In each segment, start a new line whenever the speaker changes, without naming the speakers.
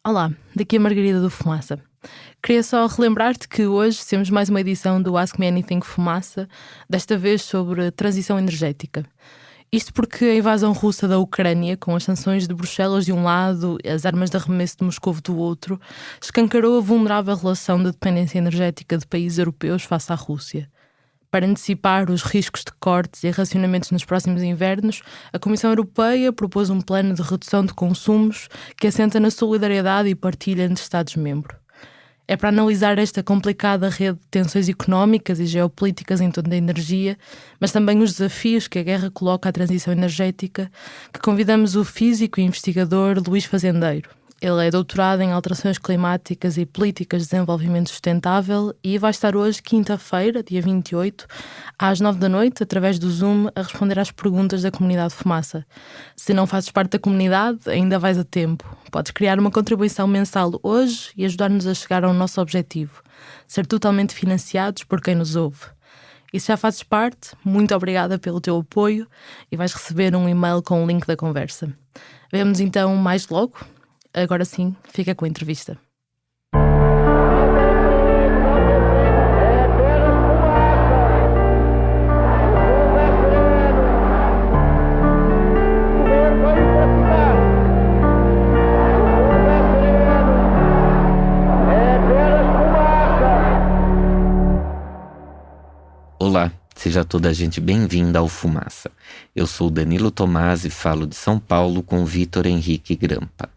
Olá, daqui a Margarida do Fumaça. Queria só relembrar-te que hoje temos mais uma edição do Ask Me Anything Fumaça, desta vez sobre transição energética. Isto porque a invasão russa da Ucrânia, com as sanções de Bruxelas de um lado e as armas de arremesso de Moscovo do outro, escancarou a vulnerável relação de dependência energética de países europeus face à Rússia. Para antecipar os riscos de cortes e racionamentos nos próximos invernos, a Comissão Europeia propôs um plano de redução de consumos que assenta na solidariedade e partilha entre Estados-membros. É para analisar esta complicada rede de tensões económicas e geopolíticas em torno da energia, mas também os desafios que a guerra coloca à transição energética, que convidamos o físico e investigador Luís Fazendeiro. Ele é doutorado em alterações climáticas e políticas de desenvolvimento sustentável e vai estar hoje, quinta-feira, dia 28, às 9 da noite, através do Zoom, a responder às perguntas da comunidade Fumaça. Se não fazes parte da comunidade, ainda vais a tempo. Podes criar uma contribuição mensal hoje e ajudar-nos a chegar ao nosso objetivo, ser totalmente financiados por quem nos ouve. E se já fazes parte, muito obrigada pelo teu apoio e vais receber um e-mail com o link da conversa. Vemo-nos então mais logo. Agora sim, fica com a entrevista.
Olá, seja toda a gente bem-vinda ao Fumaça. Eu sou Danilo Tomás e falo de São Paulo com Vitor Henrique Grampa.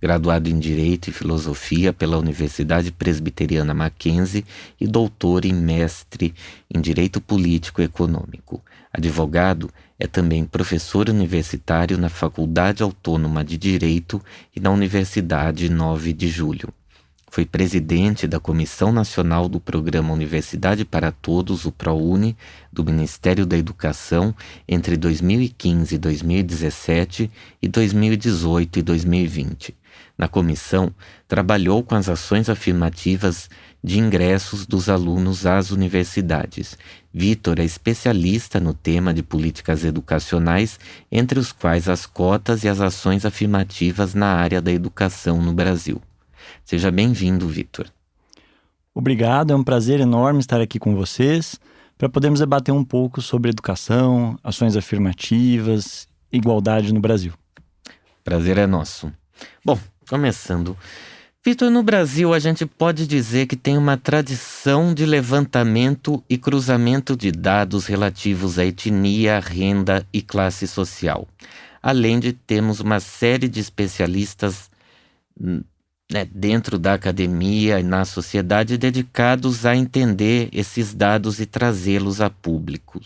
Graduado em Direito e Filosofia pela Universidade Presbiteriana Mackenzie e doutor e mestre em Direito Político e Econômico. Advogado, é também professor universitário na Faculdade Autônoma de Direito e na Universidade 9 de Julho. Foi presidente da Comissão Nacional do Programa Universidade para Todos, o ProUni, do Ministério da Educação entre 2015 e 2017 e 2018 e 2020. Na comissão, trabalhou com as ações afirmativas de ingressos dos alunos às universidades. Vitor é especialista no tema de políticas educacionais, entre os quais as cotas e as ações afirmativas na área da educação no Brasil. Seja bem-vindo, Vitor.
Obrigado, é um prazer enorme estar aqui com vocês para podermos debater um pouco sobre educação, ações afirmativas, igualdade no Brasil.
Prazer é nosso. Bom, começando. Vitor, no Brasil a gente pode dizer que tem uma tradição de levantamento e cruzamento de dados relativos à etnia, renda e classe social. Além de termos uma série de especialistas dentro da academia e na sociedade dedicados a entender esses dados e trazê-los a público.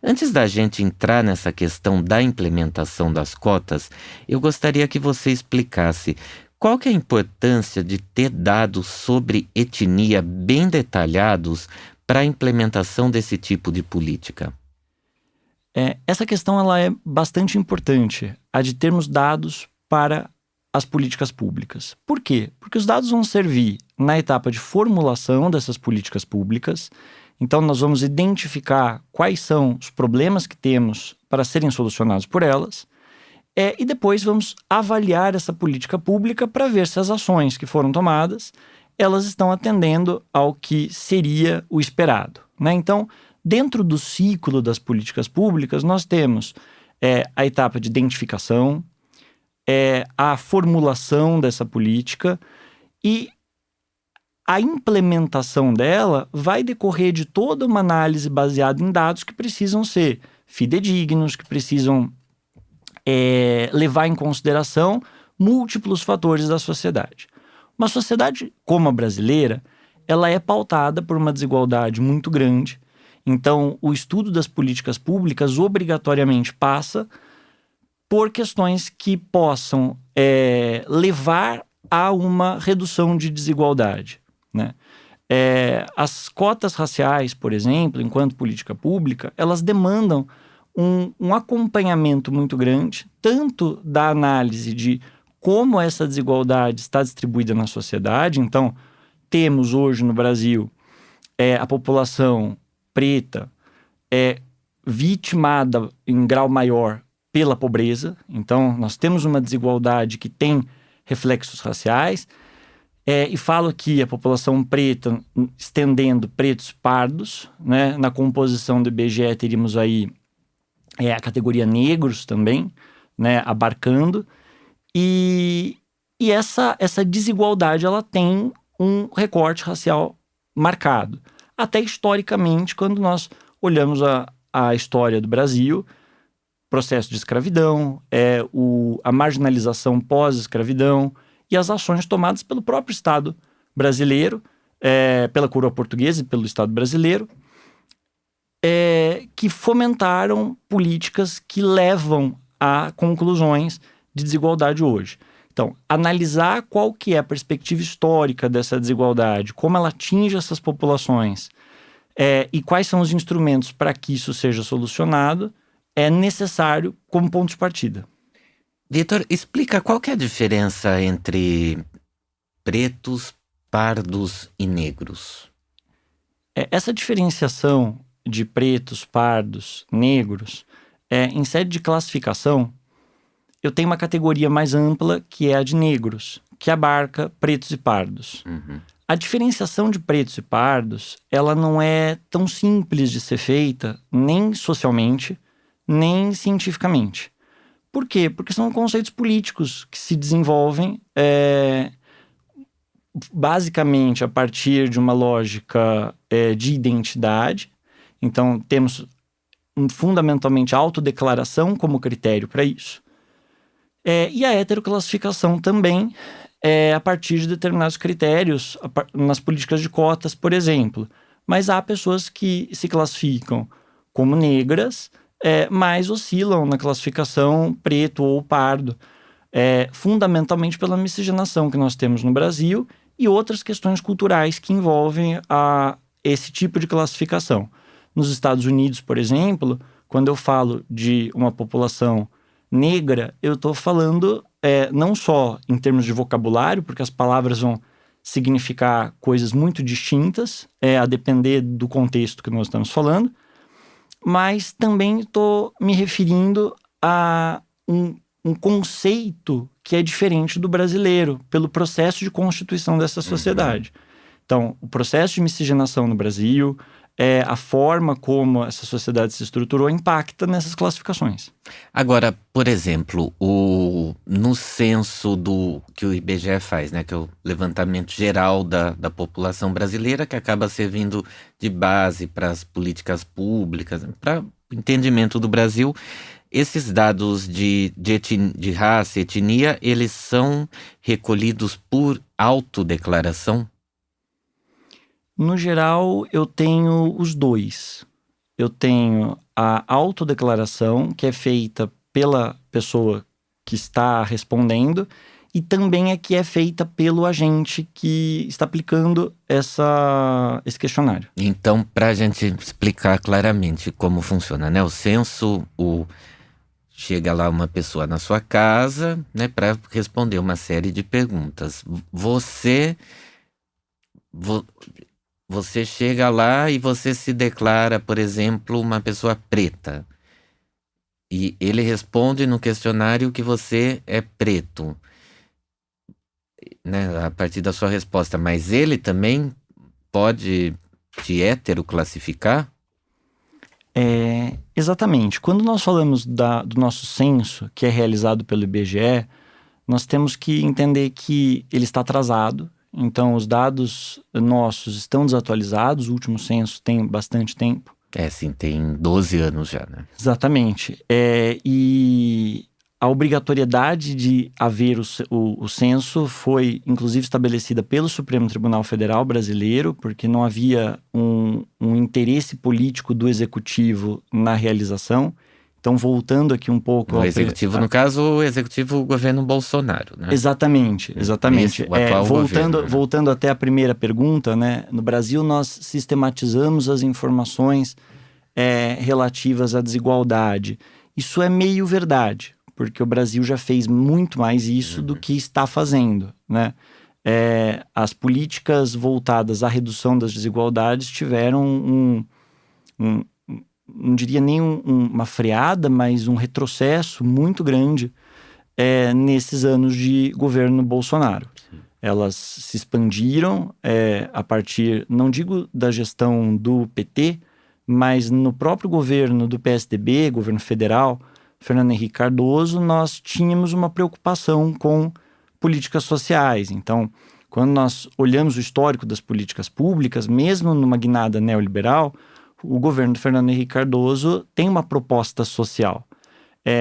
Antes da gente entrar nessa questão da implementação das cotas, eu gostaria que você explicasse qual que é a importância de ter dados sobre etnia bem detalhados para a implementação desse tipo de política.
Essa questão ela é bastante importante, a de termos dados para as políticas públicas. Por quê? Porque os dados vão servir na etapa de formulação dessas políticas públicas. Então, nós vamos identificar quais são os problemas que temos para serem solucionados por elas. E depois vamos avaliar essa política pública para ver se as ações que foram tomadas, elas estão atendendo ao que seria o esperado, né? Então, dentro do ciclo das políticas públicas, nós temos a etapa de identificação, a formulação dessa política e a implementação dela vai decorrer de toda uma análise baseada em dados que precisam ser fidedignos, que precisam levar em consideração múltiplos fatores da sociedade. Uma sociedade como a brasileira, ela é pautada por uma desigualdade muito grande. Então, o estudo das políticas públicas obrigatoriamente passa por questões que possam levar a uma redução de desigualdade, né? As cotas raciais, por exemplo, enquanto política pública, elas demandam um acompanhamento muito grande, tanto da análise de como essa desigualdade está distribuída na sociedade. Então, temos hoje no Brasil a população preta vitimada em grau maior pela pobreza. Então, nós temos uma desigualdade que tem reflexos raciais. E falo aqui a população preta, estendendo pretos pardos, né? Na composição do IBGE teríamos aí a categoria negros também, né? Abarcando. E essa desigualdade, ela tem um recorte racial marcado. Até historicamente, quando nós olhamos a história do Brasil, processo de escravidão, a marginalização pós-escravidão e as ações tomadas pelo próprio Estado brasileiro, pela coroa portuguesa e pelo Estado brasileiro, que fomentaram políticas que levam a conclusões de desigualdade hoje. Então, analisar qual que é a perspectiva histórica dessa desigualdade, como ela atinge essas populações e quais são os instrumentos para que isso seja solucionado, é necessário como ponto de partida.
Vitor, explica qual que é a diferença entre pretos, pardos e negros.
Essa diferenciação de pretos, pardos, negros, em sede de classificação, eu tenho uma categoria mais ampla que é a de negros, que abarca pretos e pardos.
Uhum.
A diferenciação de pretos e pardos, ela não é tão simples de ser feita, nem socialmente, nem cientificamente. Por quê? Porque são conceitos políticos que se desenvolvem basicamente a partir de uma lógica de identidade. Então, temos fundamentalmente a autodeclaração como critério para isso. E a heteroclassificação também a partir de determinados critérios nas políticas de cotas, por exemplo. Mas há pessoas que se classificam como negras, mas oscilam na classificação preto ou pardo, fundamentalmente pela miscigenação que nós temos no Brasil e outras questões culturais que envolvem esse tipo de classificação. Nos Estados Unidos, por exemplo, quando eu falo de uma população negra, eu estou falando não só em termos de vocabulário, porque as palavras vão significar coisas muito distintas, a depender do contexto que nós estamos falando, mas também estou me referindo a um conceito que é diferente do brasileiro, pelo processo de constituição dessa sociedade. Então, o processo de miscigenação no Brasil, a forma como essa sociedade se estruturou impacta nessas classificações.
Agora, por exemplo, no censo que o IBGE faz, né, que é o levantamento geral da população brasileira, que acaba servindo de base para as políticas públicas, para o entendimento do Brasil, esses dados de raça e etnia, eles são recolhidos por autodeclaração?
No geral, eu tenho os dois. Eu tenho a autodeclaração, que é feita pela pessoa que está respondendo, e também a que é feita pelo agente que está aplicando esse questionário.
Então, para a gente explicar claramente como funciona, né? O censo, chega lá uma pessoa na sua casa, né, para responder uma série de perguntas. Você chega lá e você se declara, por exemplo, uma pessoa preta. E ele responde no questionário que você é preto, né, a partir da sua resposta. Mas ele também pode te heteroclassificar?
Exatamente. Quando nós falamos do nosso censo, que é realizado pelo IBGE, nós temos que entender que ele está atrasado. Então, os dados nossos estão desatualizados. O último censo tem bastante tempo.
Sim, tem 12 anos já, né?
Exatamente. E a obrigatoriedade de haver o censo foi, inclusive, estabelecida pelo Supremo Tribunal Federal brasileiro, porque não havia um interesse político do Executivo na realização. Então, voltando aqui um pouco...
O Executivo, no caso, o Executivo, o governo Bolsonaro, né?
Exatamente.
O atual governo, né?
Voltando até a primeira pergunta, né? No Brasil, nós sistematizamos as informações relativas à desigualdade. Isso é meio verdade, porque o Brasil já fez muito mais isso do que está fazendo, né? As políticas voltadas à redução das desigualdades tiveram não diria nem uma freada, mas um retrocesso muito grande nesses anos de governo Bolsonaro. Elas se expandiram a partir, não digo da gestão do PT, mas no próprio governo do PSDB, governo federal, Fernando Henrique Cardoso, nós tínhamos uma preocupação com políticas sociais. Então, quando nós olhamos o histórico das políticas públicas, mesmo numa guinada neoliberal, o governo do Fernando Henrique Cardoso tem uma proposta social.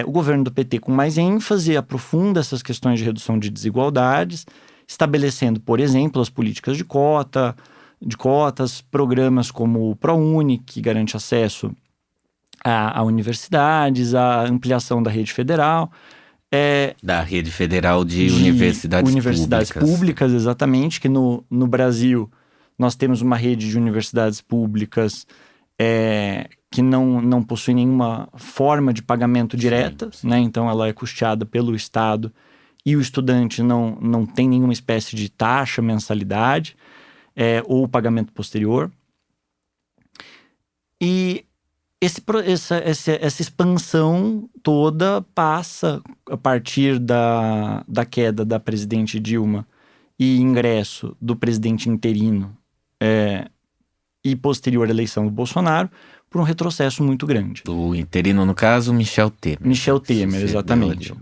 O governo do PT, com mais ênfase, aprofunda essas questões de redução de desigualdades, estabelecendo, por exemplo, as políticas de cotas, programas como o ProUni, que garante acesso a universidades, a ampliação da rede federal.
Da rede federal de universidades
públicas, exatamente, que no Brasil nós temos uma rede de universidades públicas que não possui nenhuma forma de pagamento direta,
sim.
Né? Então ela é custeada pelo Estado e o estudante não tem nenhuma espécie de taxa, mensalidade ou pagamento posterior. E essa expansão toda passa a partir da queda da presidente Dilma e ingresso do presidente interino e posterior eleição do Bolsonaro por um retrocesso muito grande.
Do interino, no caso, Michel Temer,
exatamente.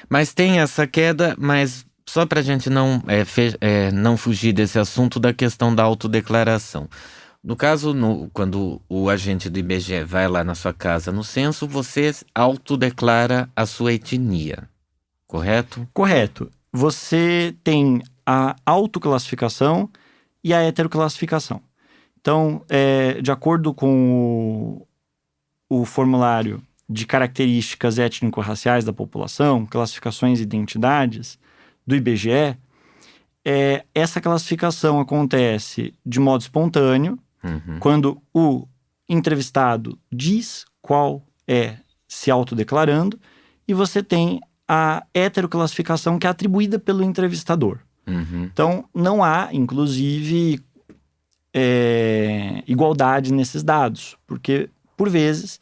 Mas tem essa queda, mas só para a gente não fugir desse assunto da questão da autodeclaração. No caso, quando o agente do IBGE vai lá na sua casa no censo, você autodeclara a sua etnia, correto?
Correto. Você tem a autoclassificação e a heteroclassificação. Então, de acordo com o formulário de características étnico-raciais da população, classificações e identidades do IBGE, essa classificação acontece de modo espontâneo, quando o entrevistado diz qual se autodeclarando, e você tem a heteroclassificação que é atribuída pelo entrevistador. Então, não há, inclusive, igualdade nesses dados, porque, por vezes,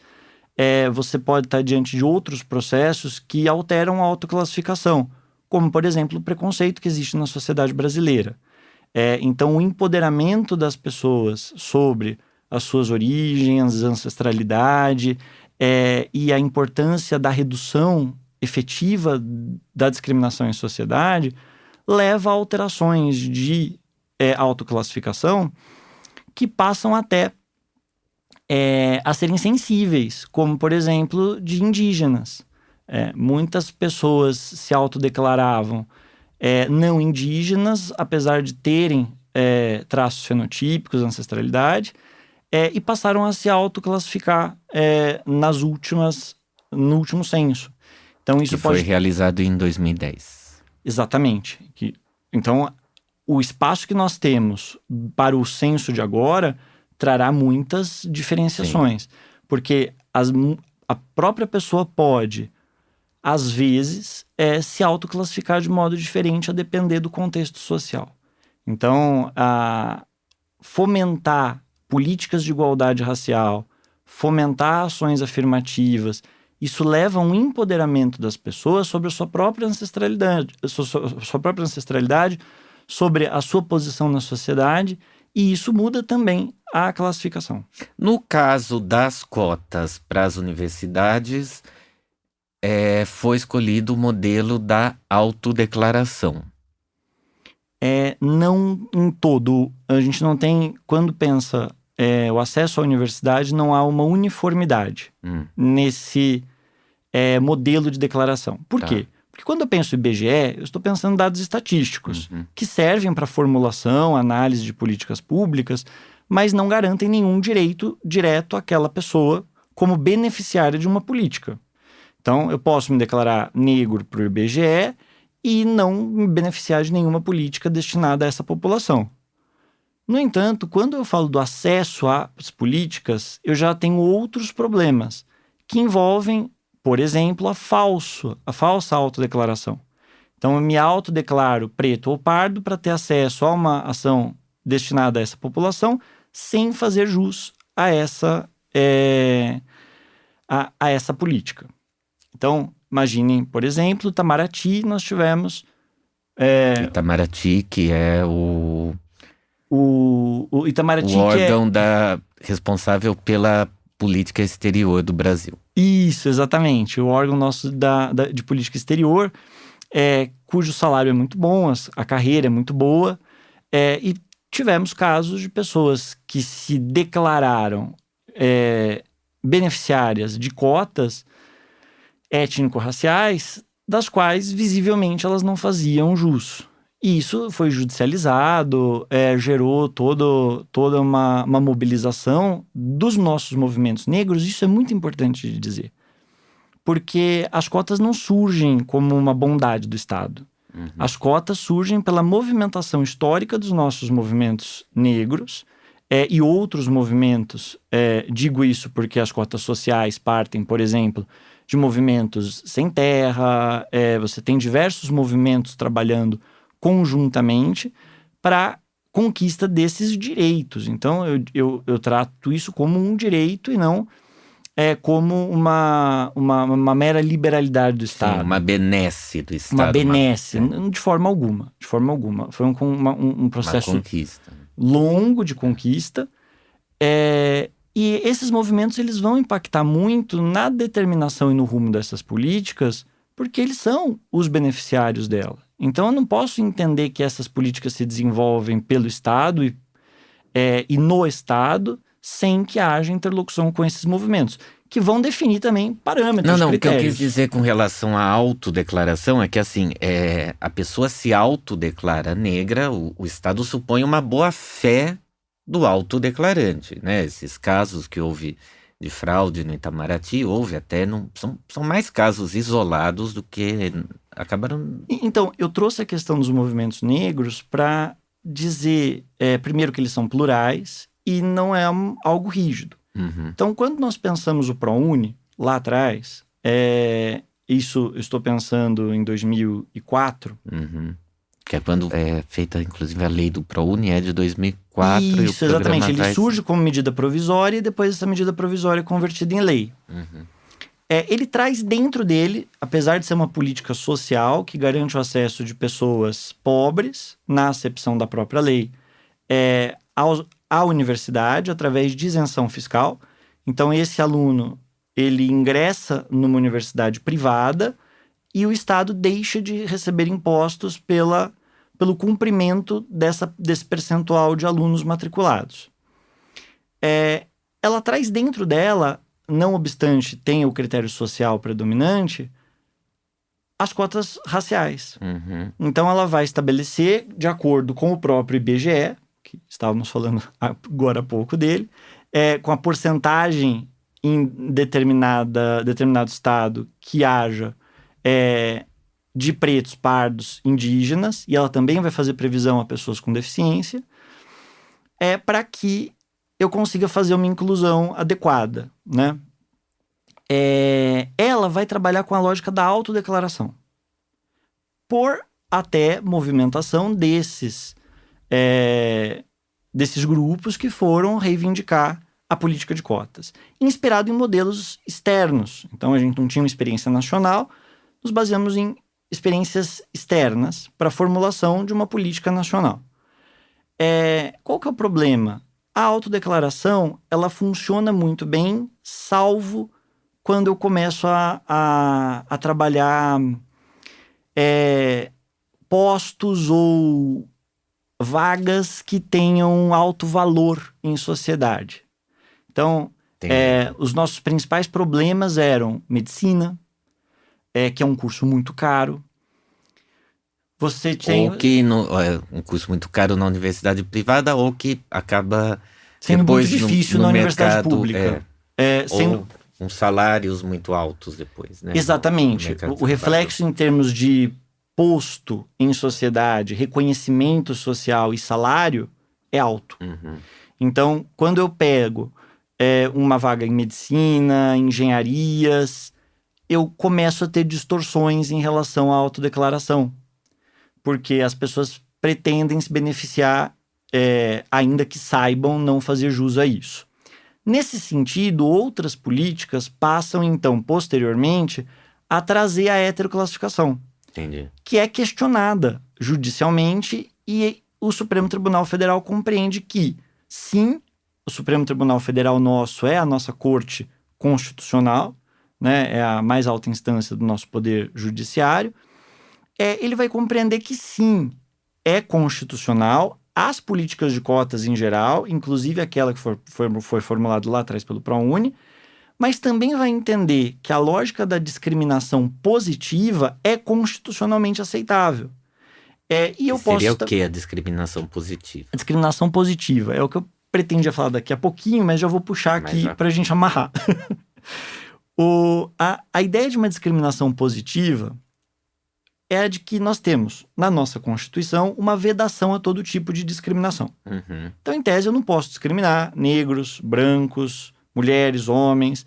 você pode estar diante de outros processos que alteram a autoclassificação, como, por exemplo, o preconceito que existe na sociedade brasileira. Então, o empoderamento das pessoas sobre as suas origens, ancestralidade e a importância da redução efetiva da discriminação em sociedade leva a alterações de autoclassificação que passam até a serem sensíveis, como, por exemplo, de indígenas. Muitas pessoas se autodeclaravam não indígenas, apesar de terem traços fenotípicos, ancestralidade, e passaram a se autoclassificar no último censo. Então, isso
foi realizado em 2010.
Exatamente. Então, o espaço que nós temos para o censo de agora trará muitas diferenciações. Sim. Porque a própria pessoa pode, às vezes, se autoclassificar de modo diferente a depender do contexto social. Então, fomentar políticas de igualdade racial, fomentar ações afirmativas, isso leva a um empoderamento das pessoas sobre a sua própria ancestralidade, sobre a sua posição na sociedade, e isso muda também a classificação.
No caso das cotas para as universidades, foi escolhido o modelo da autodeclaração.
Não em todo. A gente não tem, quando pensa o acesso à universidade, não há uma uniformidade nesse modelo de declaração. Por quê? Porque quando eu penso em IBGE, eu estou pensando em dados estatísticos, que servem para formulação, análise de políticas públicas, mas não garantem nenhum direito direto àquela pessoa como beneficiária de uma política. Então, eu posso me declarar negro para o IBGE e não me beneficiar de nenhuma política destinada a essa população. No entanto, quando eu falo do acesso às políticas, eu já tenho outros problemas que envolvem, por exemplo, a falsa autodeclaração. Então, eu me autodeclaro preto ou pardo para ter acesso a uma ação destinada a essa população sem fazer jus a essa política. Então, imaginem, por exemplo, Itamaraty, nós tivemos
Itamaraty, que é
o Itamaraty,
o órgão responsável pela política exterior do Brasil.
Isso, exatamente. O órgão nosso de política exterior, cujo salário é muito bom, a carreira é muito boa, e tivemos casos de pessoas que se declararam beneficiárias de cotas étnico-raciais, das quais visivelmente elas não faziam jus. E isso foi judicializado, gerou toda uma mobilização dos nossos movimentos negros. Isso é muito importante de dizer, porque as cotas não surgem como uma bondade do Estado. As cotas surgem pela movimentação histórica dos nossos movimentos negros e outros movimentos. Digo isso porque as cotas sociais partem, por exemplo, de movimentos sem terra. Você tem diversos movimentos trabalhando conjuntamente para conquista desses direitos. Então, eu trato isso como um direito e não como uma mera liberalidade do Estado.
Sim, uma benesse do Estado.
Uma benesse, de forma alguma. De forma alguma. Foi um processo
conquista.
Longo de conquista. E esses movimentos eles vão impactar muito na determinação e no rumo dessas políticas, porque eles são os beneficiários dela. Então, eu não posso entender que essas políticas se desenvolvem pelo Estado e no Estado sem que haja interlocução com esses movimentos, que vão definir também parâmetros,
critérios. O que eu quis dizer com relação à autodeclaração é que, assim, a pessoa se autodeclara negra, o Estado supõe uma boa-fé do autodeclarante, né? Esses casos que houve de fraude no Itamaraty, houve até, são mais casos isolados do que acabaram...
Então, eu trouxe a questão dos movimentos negros para dizer, primeiro, que eles são plurais e não é algo rígido. Então, quando nós pensamos o ProUni, lá atrás, isso eu estou pensando em 2004...
Que é quando é feita, inclusive, a lei do ProUni, é de 2004.
Isso, exatamente. Ele surge como medida provisória e depois essa medida provisória é convertida em lei. Ele traz dentro dele, apesar de ser uma política social que garante o acesso de pessoas pobres, na acepção da própria lei, à universidade, através de isenção fiscal. Então, esse aluno, ele ingressa numa universidade privada e o Estado deixa de receber impostos pelo cumprimento desse percentual de alunos matriculados. Ela traz dentro dela, não obstante tenha o critério social predominante, as cotas raciais. Então, ela vai estabelecer, de acordo com o próprio IBGE, que estávamos falando agora há pouco dele, com a porcentagem em determinado estado que haja de pretos, pardos, indígenas, e ela também vai fazer previsão a pessoas com deficiência, para que eu consiga fazer uma inclusão adequada, né? Ela vai trabalhar com a lógica da autodeclaração, por até movimentação desses grupos que foram reivindicar a política de cotas, inspirado em modelos externos. Então, a gente não tinha uma experiência nacional, nos baseamos em experiências externas para a formulação de uma política nacional. Qual que é o problema? A autodeclaração, ela funciona muito bem, salvo quando eu começo a trabalhar postos ou vagas que tenham alto valor em sociedade. Então, os nossos principais problemas eram medicina, que é um curso muito caro. Você tem...
Ou que um curso muito caro na universidade privada, ou que acaba
sendo
depois
muito difícil
no
na
mercado,
universidade pública.
Ou com salários muito altos depois, né?
Exatamente. O reflexo em termos de posto em sociedade, reconhecimento social e salário é alto. Então, quando eu pego uma vaga em medicina, engenharias, eu começo a ter distorções em relação à autodeclaração. Porque as pessoas pretendem se beneficiar, ainda que saibam não fazer jus a isso. Nesse sentido, outras políticas passam, então, posteriormente, a trazer a heteroclassificação,
Entendi.
que é questionada judicialmente, e o Supremo Tribunal Federal compreende que, sim, o Supremo Tribunal Federal nosso é a nossa corte constitucional, né, é a mais alta instância do nosso poder judiciário. Ele vai compreender que, sim, é constitucional as políticas de cotas em geral, inclusive aquela que foi formulada lá atrás pelo ProUni, mas também vai entender que a lógica da discriminação positiva é constitucionalmente aceitável.
Seria o que a discriminação positiva?
A discriminação positiva é o que eu pretendia falar daqui a pouquinho, mas já vou puxar aqui para a gente amarrar. A ideia de uma discriminação positiva é a de que nós temos, na nossa Constituição, uma vedação a todo tipo de discriminação.
Uhum.
Então, em tese, eu não posso discriminar negros, brancos, mulheres, homens.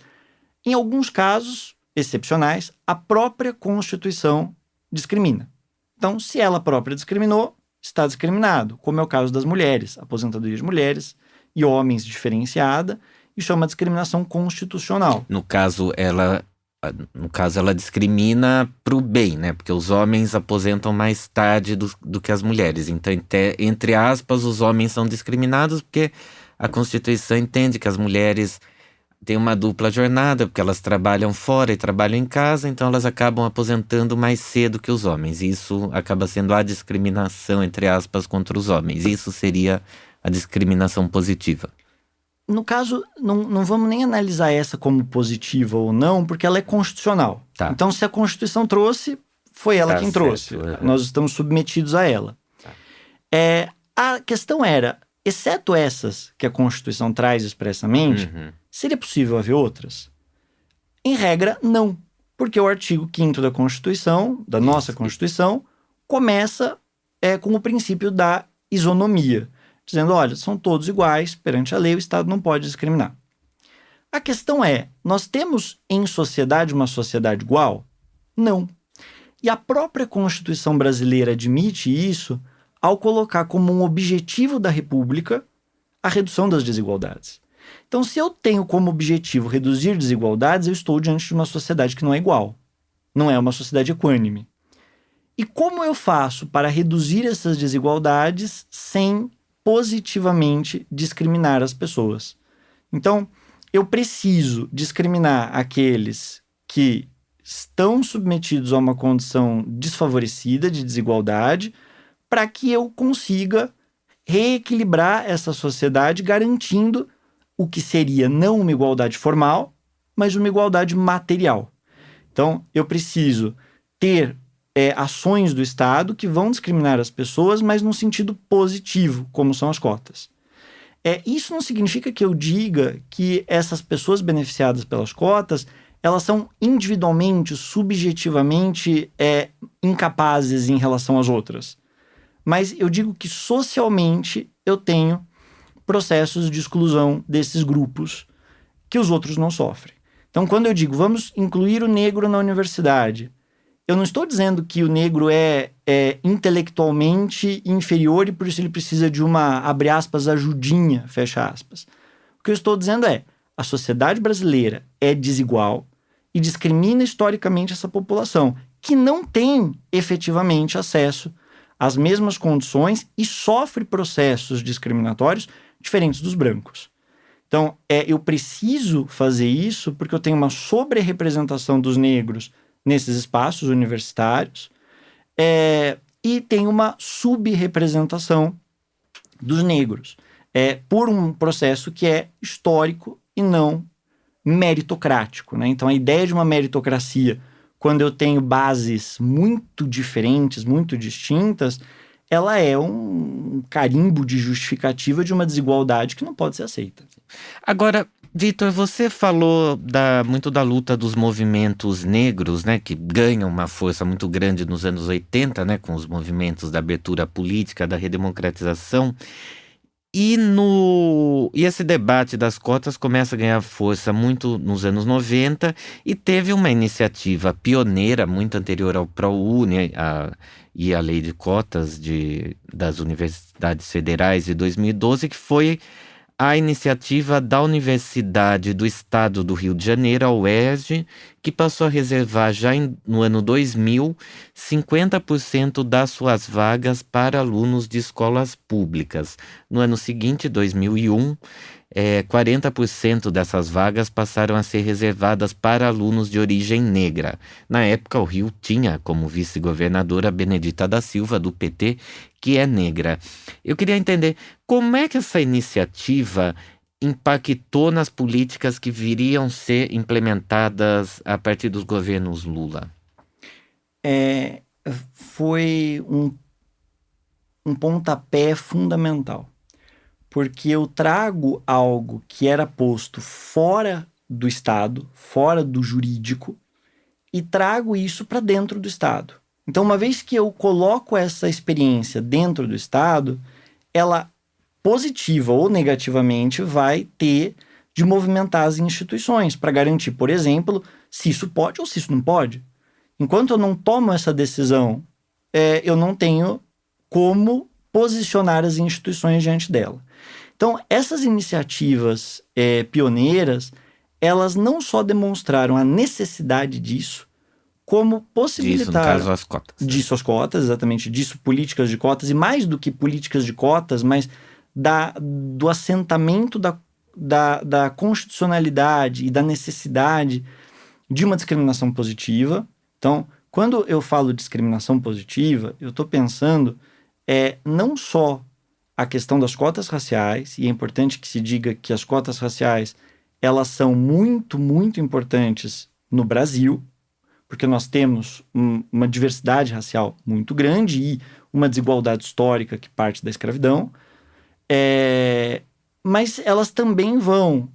Em alguns casos excepcionais, a própria Constituição discrimina. Então, se ela própria discriminou, está discriminado, como é o caso das mulheres, aposentadoria de mulheres e homens diferenciada, isso é uma discriminação constitucional.
No caso, ela discrimina para o bem, né? Porque os homens aposentam mais tarde do que as mulheres. Então, entre aspas, os homens são discriminados porque a Constituição entende que as mulheres têm uma dupla jornada, porque elas trabalham fora e trabalham em casa, então elas acabam aposentando mais cedo que os homens. Isso acaba sendo a discriminação, entre aspas, contra os homens. Isso seria a discriminação positiva.
No caso, não vamos nem analisar essa como positiva ou não, porque ela é constitucional.
Tá.
Então, se a Constituição trouxe, foi ela quem trouxe. Nós estamos submetidos a ela.
Tá.
A questão era, exceto essas que a Constituição traz expressamente, seria possível haver outras? Em regra, não. Porque o artigo 5º da Constituição, da nossa Constituição, começa com o princípio da isonomia, dizendo, olha, são todos iguais perante a lei, o Estado não pode discriminar. A questão é, nós temos em sociedade uma sociedade igual? Não. E a própria Constituição brasileira admite isso ao colocar como um objetivo da República a redução das desigualdades. Então, se eu tenho como objetivo reduzir desigualdades, eu estou diante de uma sociedade que não é igual. Não é uma sociedade equânime. E como eu faço para reduzir essas desigualdades sem positivamente discriminar as pessoas? Então, eu preciso discriminar aqueles que estão submetidos a uma condição desfavorecida de desigualdade para que eu consiga reequilibrar essa sociedade, garantindo o que seria não uma igualdade formal, mas uma igualdade material. Então, eu preciso ter ações do Estado que vão discriminar as pessoas, mas num sentido positivo, como são as cotas. Isso não significa que eu diga que essas pessoas beneficiadas pelas cotas, elas são individualmente, subjetivamente incapazes em relação às outras. Mas eu digo que socialmente eu tenho processos de exclusão desses grupos que os outros não sofrem. Então, quando eu digo vamos incluir o negro na universidade, eu não estou dizendo que o negro é intelectualmente inferior e por isso ele precisa de uma, abre aspas, ajudinha, fecha aspas. O que eu estou dizendo é, a sociedade brasileira é desigual e discrimina historicamente essa população, que não tem efetivamente acesso às mesmas condições e sofre processos discriminatórios diferentes dos brancos. Então, eu preciso fazer isso porque eu tenho uma sobre-representação dos negros nesses espaços universitários, e tem uma sub-representação dos negros, por um processo que é histórico e não meritocrático, né? Então, a ideia de uma meritocracia, quando eu tenho bases muito diferentes, muito distintas, ela é um carimbo de justificativa de uma desigualdade que não pode ser aceita.
Agora, Vitor, você falou muito da luta dos movimentos negros, né, que ganham uma força muito grande nos anos 80, né, com os movimentos da abertura política, da redemocratização. E esse debate das cotas começa a ganhar força muito nos anos 90 e teve uma iniciativa pioneira, muito anterior ao ProUni e à lei de cotas das universidades federais de 2012, que foi a iniciativa da Universidade do Estado do Rio de Janeiro, a UERJ, que passou a reservar já no ano 2000 50% das suas vagas para alunos de escolas públicas. No ano seguinte, 2001, 40% dessas vagas passaram a ser reservadas para alunos de origem negra. Na época, o Rio tinha como vice-governadora Benedita da Silva, do PT, que é negra. Eu queria entender como é que essa iniciativa impactou nas políticas que viriam ser implementadas a partir dos governos Lula.
Foi um pontapé fundamental, porque eu trago algo que era posto fora do Estado, fora do jurídico, e trago isso para dentro do Estado. Então, uma vez que eu coloco essa experiência dentro do Estado, ela, positiva ou negativamente, vai ter de movimentar as instituições para garantir, por exemplo, se isso pode ou se isso não pode. Enquanto eu não tomo essa decisão, eu não tenho como posicionar as instituições diante dela. Então, essas iniciativas pioneiras, elas não só demonstraram a necessidade disso, como possibilitaram...
Disso, no caso, as cotas.
Disso, as cotas, exatamente. Disso, políticas de cotas. E mais do que políticas de cotas, mas do assentamento da constitucionalidade e da necessidade de uma discriminação positiva. Então, quando eu falo discriminação positiva, eu estou pensando não só a questão das cotas raciais, e é importante que se diga que as cotas raciais, elas são muito, muito importantes no Brasil, porque nós temos uma diversidade racial muito grande e uma desigualdade histórica que parte da escravidão, mas elas também vão,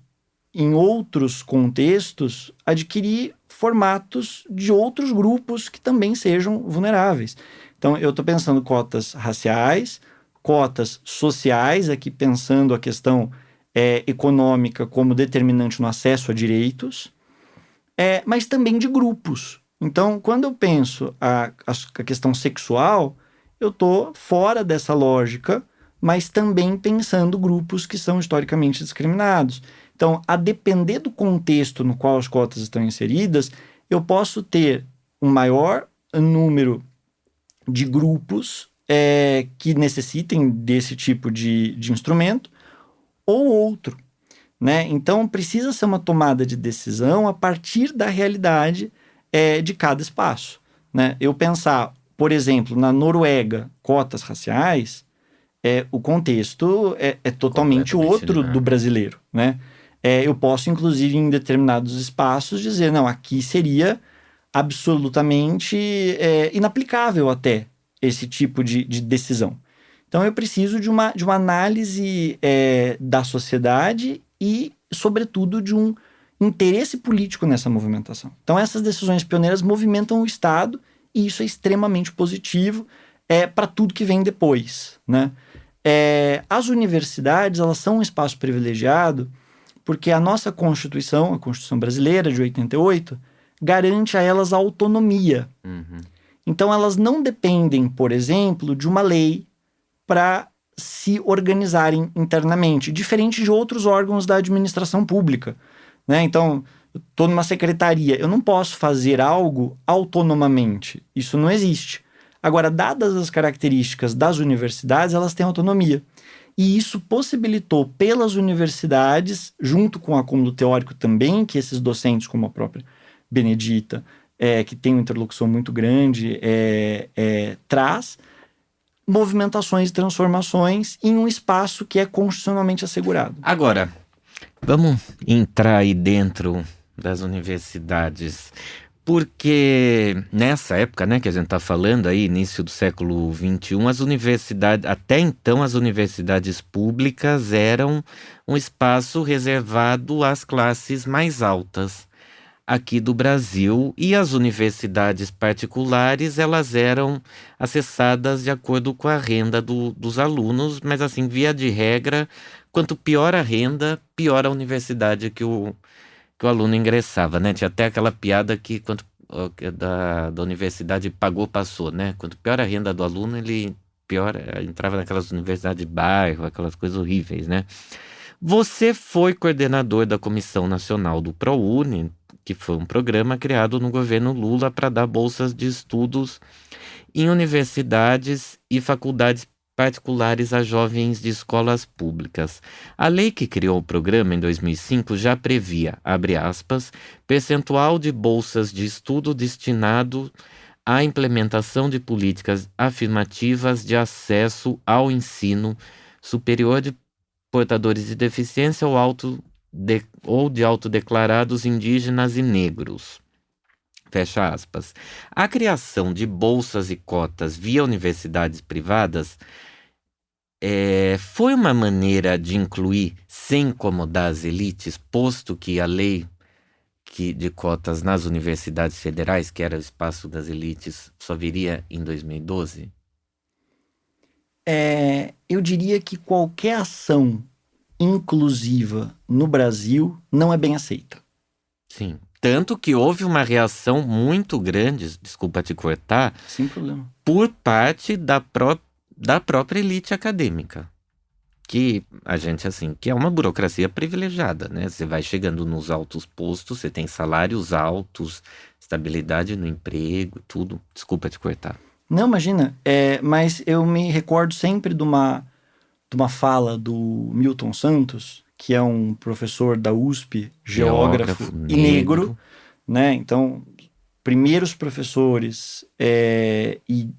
em outros contextos, adquirir formatos de outros grupos que também sejam vulneráveis. Então, eu estou pensando cotas raciais, cotas sociais, aqui pensando a questão econômica como determinante no acesso a direitos, mas também de grupos. Então, quando eu penso a questão sexual, eu estou fora dessa lógica, mas também pensando grupos que são historicamente discriminados. Então, a depender do contexto no qual as cotas estão inseridas, eu posso ter um maior número de grupos que necessitem desse tipo de instrumento ou outro, né? Então, precisa ser uma tomada de decisão a partir da realidade de cada espaço, né? Eu pensar, por exemplo, na Noruega, cotas raciais, o contexto é totalmente outro do brasileiro, né? Eu posso, inclusive, em determinados espaços, dizer, não, aqui seria absolutamente inaplicável até esse tipo de decisão. Então, eu preciso de uma análise da sociedade e, sobretudo, de um interesse político nessa movimentação. Então, essas decisões pioneiras movimentam o Estado e isso é extremamente positivo para tudo que vem depois, né? As universidades, elas são um espaço privilegiado porque a nossa Constituição, a Constituição brasileira de 88, garante a elas a autonomia.
Uhum.
Então, elas não dependem, por exemplo, de uma lei para se organizarem internamente, diferente de outros órgãos da administração pública, né? Então, eu estou numa secretaria, eu não posso fazer algo autonomamente. Isso não existe. Agora, dadas as características das universidades, elas têm autonomia. E isso possibilitou pelas universidades, junto com o acúmulo teórico também, que esses docentes, como a própria Benedita, que tem uma interlocução muito grande, traz movimentações e transformações em um espaço que é constitucionalmente assegurado.
Agora, vamos entrar aí dentro das universidades, porque nessa época, né, que a gente está falando aí, início do século XXI, as universidades, até então as universidades públicas eram um espaço reservado às classes mais altas aqui do Brasil, e as universidades particulares, elas eram acessadas de acordo com a renda dos alunos, mas assim, via de regra, quanto pior a renda, pior a universidade que o aluno ingressava, né? Tinha até aquela piada que quanto da universidade pagou, passou, né? Quanto pior a renda do aluno, ele entrava naquelas universidades de bairro, aquelas coisas horríveis, né? Você foi coordenador da Comissão Nacional do ProUni, que foi um programa criado no governo Lula para dar bolsas de estudos em universidades e faculdades particulares a jovens de escolas públicas. A lei que criou o programa em 2005 já previa, abre aspas, percentual de bolsas de estudo destinado à implementação de políticas afirmativas de acesso ao ensino superior de portadores de deficiência ou de autodeclarados indígenas e negros. Fecha aspas. A criação de bolsas e cotas via universidades privadas foi uma maneira de incluir sem incomodar as elites, posto que a lei de cotas nas universidades federais, que era o espaço das elites, só viria em 2012?
Eu diria que qualquer ação inclusiva no Brasil não é bem aceita.
Sim. Tanto que houve uma reação muito grande, desculpa te cortar,
sem problema,
por parte da própria elite acadêmica. Que a gente, assim, que é uma burocracia privilegiada, né? Você vai chegando nos altos postos, você tem salários altos, estabilidade no emprego, tudo. Desculpa te cortar.
Não, imagina. Mas eu me recordo sempre de uma fala do Milton Santos, que é um professor da USP, geógrafo e negro, né? Então, primeiros professores, e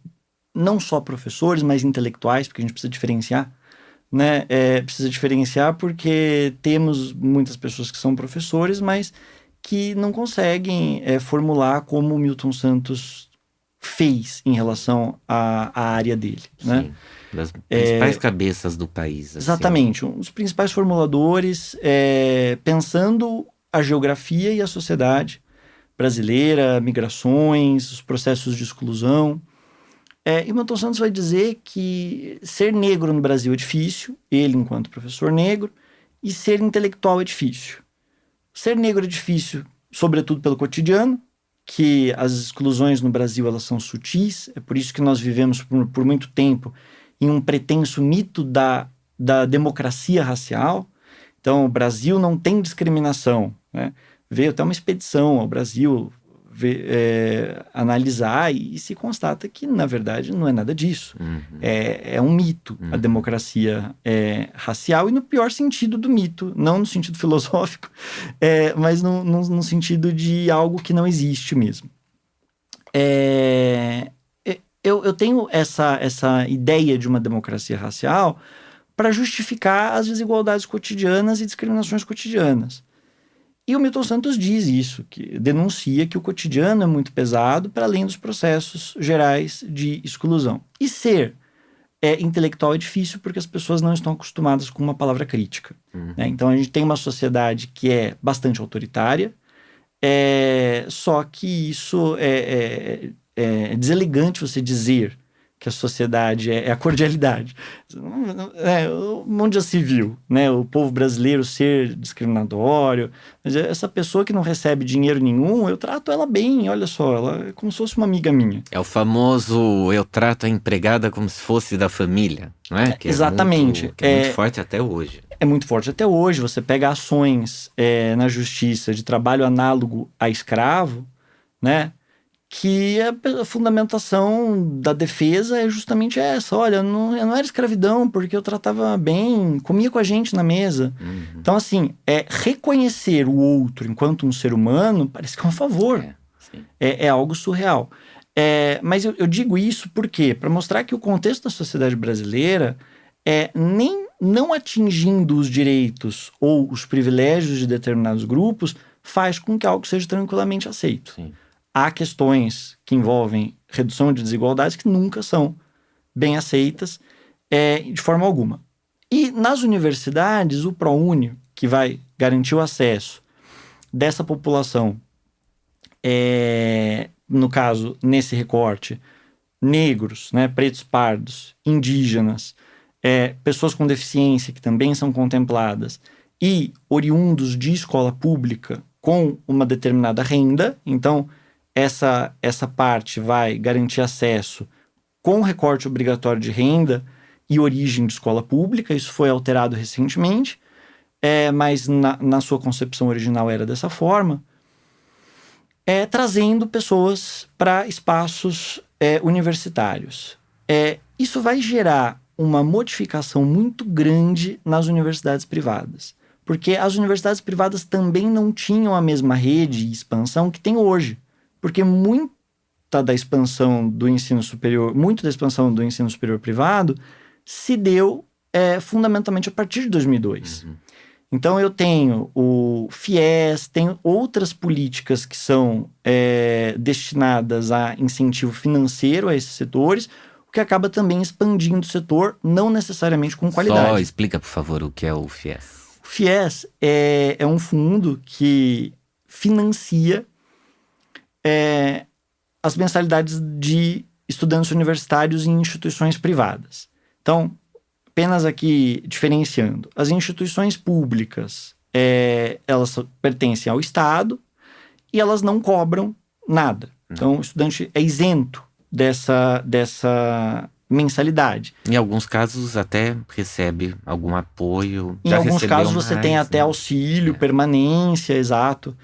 não só professores, mas intelectuais, porque a gente precisa diferenciar, né? Precisa diferenciar porque temos muitas pessoas que são professores, mas que não conseguem formular como o Milton Santos fez em relação à área dele,
Sim.
né?
Das principais cabeças do país. Assim.
Exatamente, um dos principais formuladores, pensando a geografia e a sociedade brasileira, migrações, os processos de exclusão. E o Milton Santos vai dizer que ser negro no Brasil é difícil, ele enquanto professor negro, e ser intelectual é difícil. Ser negro é difícil, sobretudo pelo cotidiano, que as exclusões no Brasil elas são sutis, é por isso que nós vivemos por muito tempo em um pretenso mito da democracia racial. Então, o Brasil não tem discriminação, né? Veio até uma expedição ao Brasil analisar e se constata que, na verdade, não é nada disso.
Uhum.
É um mito, a democracia racial, e no pior sentido do mito, não no sentido filosófico, mas no sentido de algo que não existe mesmo. Eu tenho essa ideia de uma democracia racial para justificar as desigualdades cotidianas e discriminações cotidianas. E o Milton Santos diz isso, que denuncia que o cotidiano é muito pesado para além dos processos gerais de exclusão. E ser intelectual é difícil porque as pessoas não estão acostumadas com uma palavra crítica. Né? Então a gente tem uma sociedade que é bastante autoritária, só que isso é deselegante você dizer que a sociedade é a cordialidade. Onde já se viu, né? O povo brasileiro ser discriminatório. Mas essa pessoa que não recebe dinheiro nenhum, eu trato ela bem, olha só, ela é como se fosse uma amiga minha.
É o famoso eu trato a empregada como se fosse da família, não é? Que
exatamente.
É muito forte até hoje.
É muito forte até hoje. Você pega ações na justiça de trabalho análogo a escravo, né? Que a fundamentação da defesa é justamente essa. Olha, não era escravidão, porque eu tratava bem, comia com a gente na mesa. Então, assim, reconhecer o outro enquanto um ser humano parece que é um favor. É algo surreal. Mas eu digo isso porque para mostrar que o contexto da sociedade brasileira não atingindo os direitos ou os privilégios de determinados grupos faz com que algo seja tranquilamente aceito.
Sim.
Há questões que envolvem redução de desigualdades que nunca são bem aceitas de forma alguma. E nas universidades, o ProUni, que vai garantir o acesso dessa população, no caso, nesse recorte, negros, né, pretos pardos, indígenas, pessoas com deficiência que também são contempladas, e oriundos de escola pública com uma determinada renda. Então, essa parte vai garantir acesso com recorte obrigatório de renda e origem de escola pública. Isso foi alterado recentemente. mas na sua concepção original era dessa forma, trazendo pessoas para espaços universitários. Isso vai gerar uma modificação muito grande nas universidades privadas, porque as universidades privadas também não tinham a mesma rede e expansão que tem hoje, porque muito da expansão do ensino superior privado se deu fundamentalmente a partir de 2002. Então eu tenho o FIES, tenho outras políticas que são destinadas a incentivo financeiro a esses setores, o que acaba também expandindo o setor, não necessariamente com qualidade.
Só explica, por favor, o que é o FIES.
O FIES é um fundo que financia as mensalidades de estudantes universitários em instituições privadas. Então, apenas aqui diferenciando, as instituições públicas, elas pertencem ao Estado e elas não cobram nada. Então, o estudante é isento dessa mensalidade.
Em alguns casos até recebe algum apoio.
Em alguns casos você tem até auxílio, permanência, exato.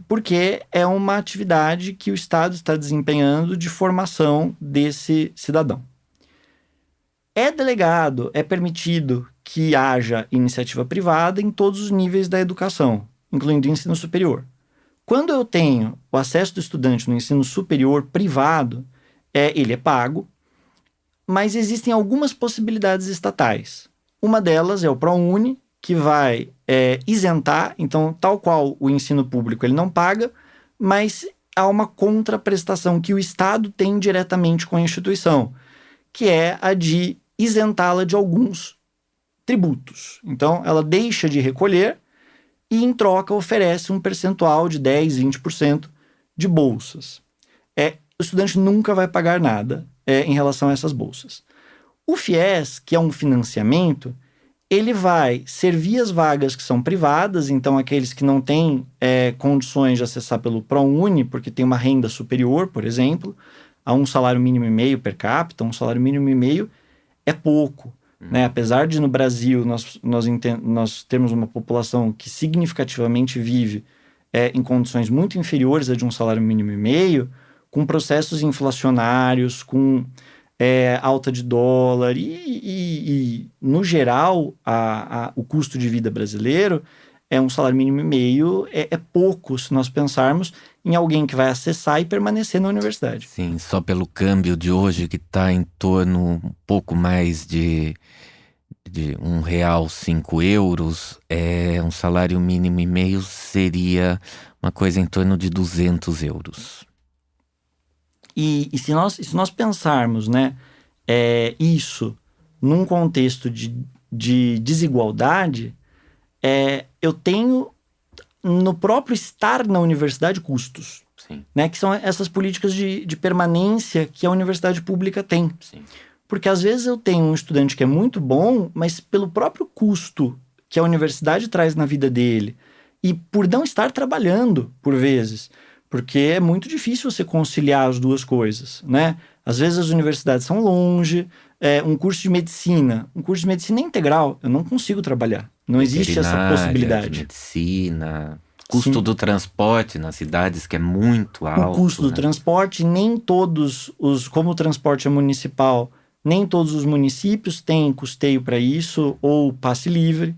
Porque é uma atividade que o Estado está desempenhando de formação desse cidadão. É delegado, é permitido que haja iniciativa privada em todos os níveis da educação, incluindo o ensino superior. Quando eu tenho o acesso do estudante no ensino superior privado, ele é pago, mas existem algumas possibilidades estatais. Uma delas é o ProUni, que vai isentar, então, tal qual o ensino público ele não paga, mas há uma contraprestação que o Estado tem diretamente com a instituição, que é a de isentá-la de alguns tributos. Então, ela deixa de recolher e, em troca, oferece um percentual de 10%, 20% de bolsas. O estudante nunca vai pagar nada em relação a essas bolsas. O FIES, que é um financiamento, ele vai servir as vagas que são privadas, então aqueles que não têm condições de acessar pelo ProUni, porque tem uma renda superior, por exemplo, a um salário mínimo e meio per capita, um salário mínimo e meio é pouco. Né? Apesar de no Brasil nós termos uma população que significativamente vive em condições muito inferiores a de um salário mínimo e meio, com processos inflacionários, com alta de dólar e no geral, o custo de vida brasileiro um salário mínimo e meio é pouco se nós pensarmos em alguém que vai acessar e permanecer na universidade.
Sim, só pelo câmbio de hoje, que está em torno um pouco mais de R$1, 5 euros, um salário mínimo e meio seria uma coisa em torno de 200 euros.
E se nós pensarmos, né, isso num contexto de desigualdade, eu tenho no próprio estar na universidade custos.
Sim.
Né, que são essas políticas de permanência que a universidade pública tem.
Sim.
Porque às vezes eu tenho um estudante que é muito bom, mas pelo próprio custo que a universidade traz na vida dele, e por não estar trabalhando, por vezes, porque é muito difícil você conciliar as duas coisas, né? Às vezes as universidades são longe, um curso de medicina integral, eu não consigo trabalhar. Não existe essa possibilidade.
Medicina, custo do transporte nas cidades, que é muito alto.
O custo do transporte, nem todos como o transporte é municipal, nem todos os municípios têm custeio para isso ou passe livre.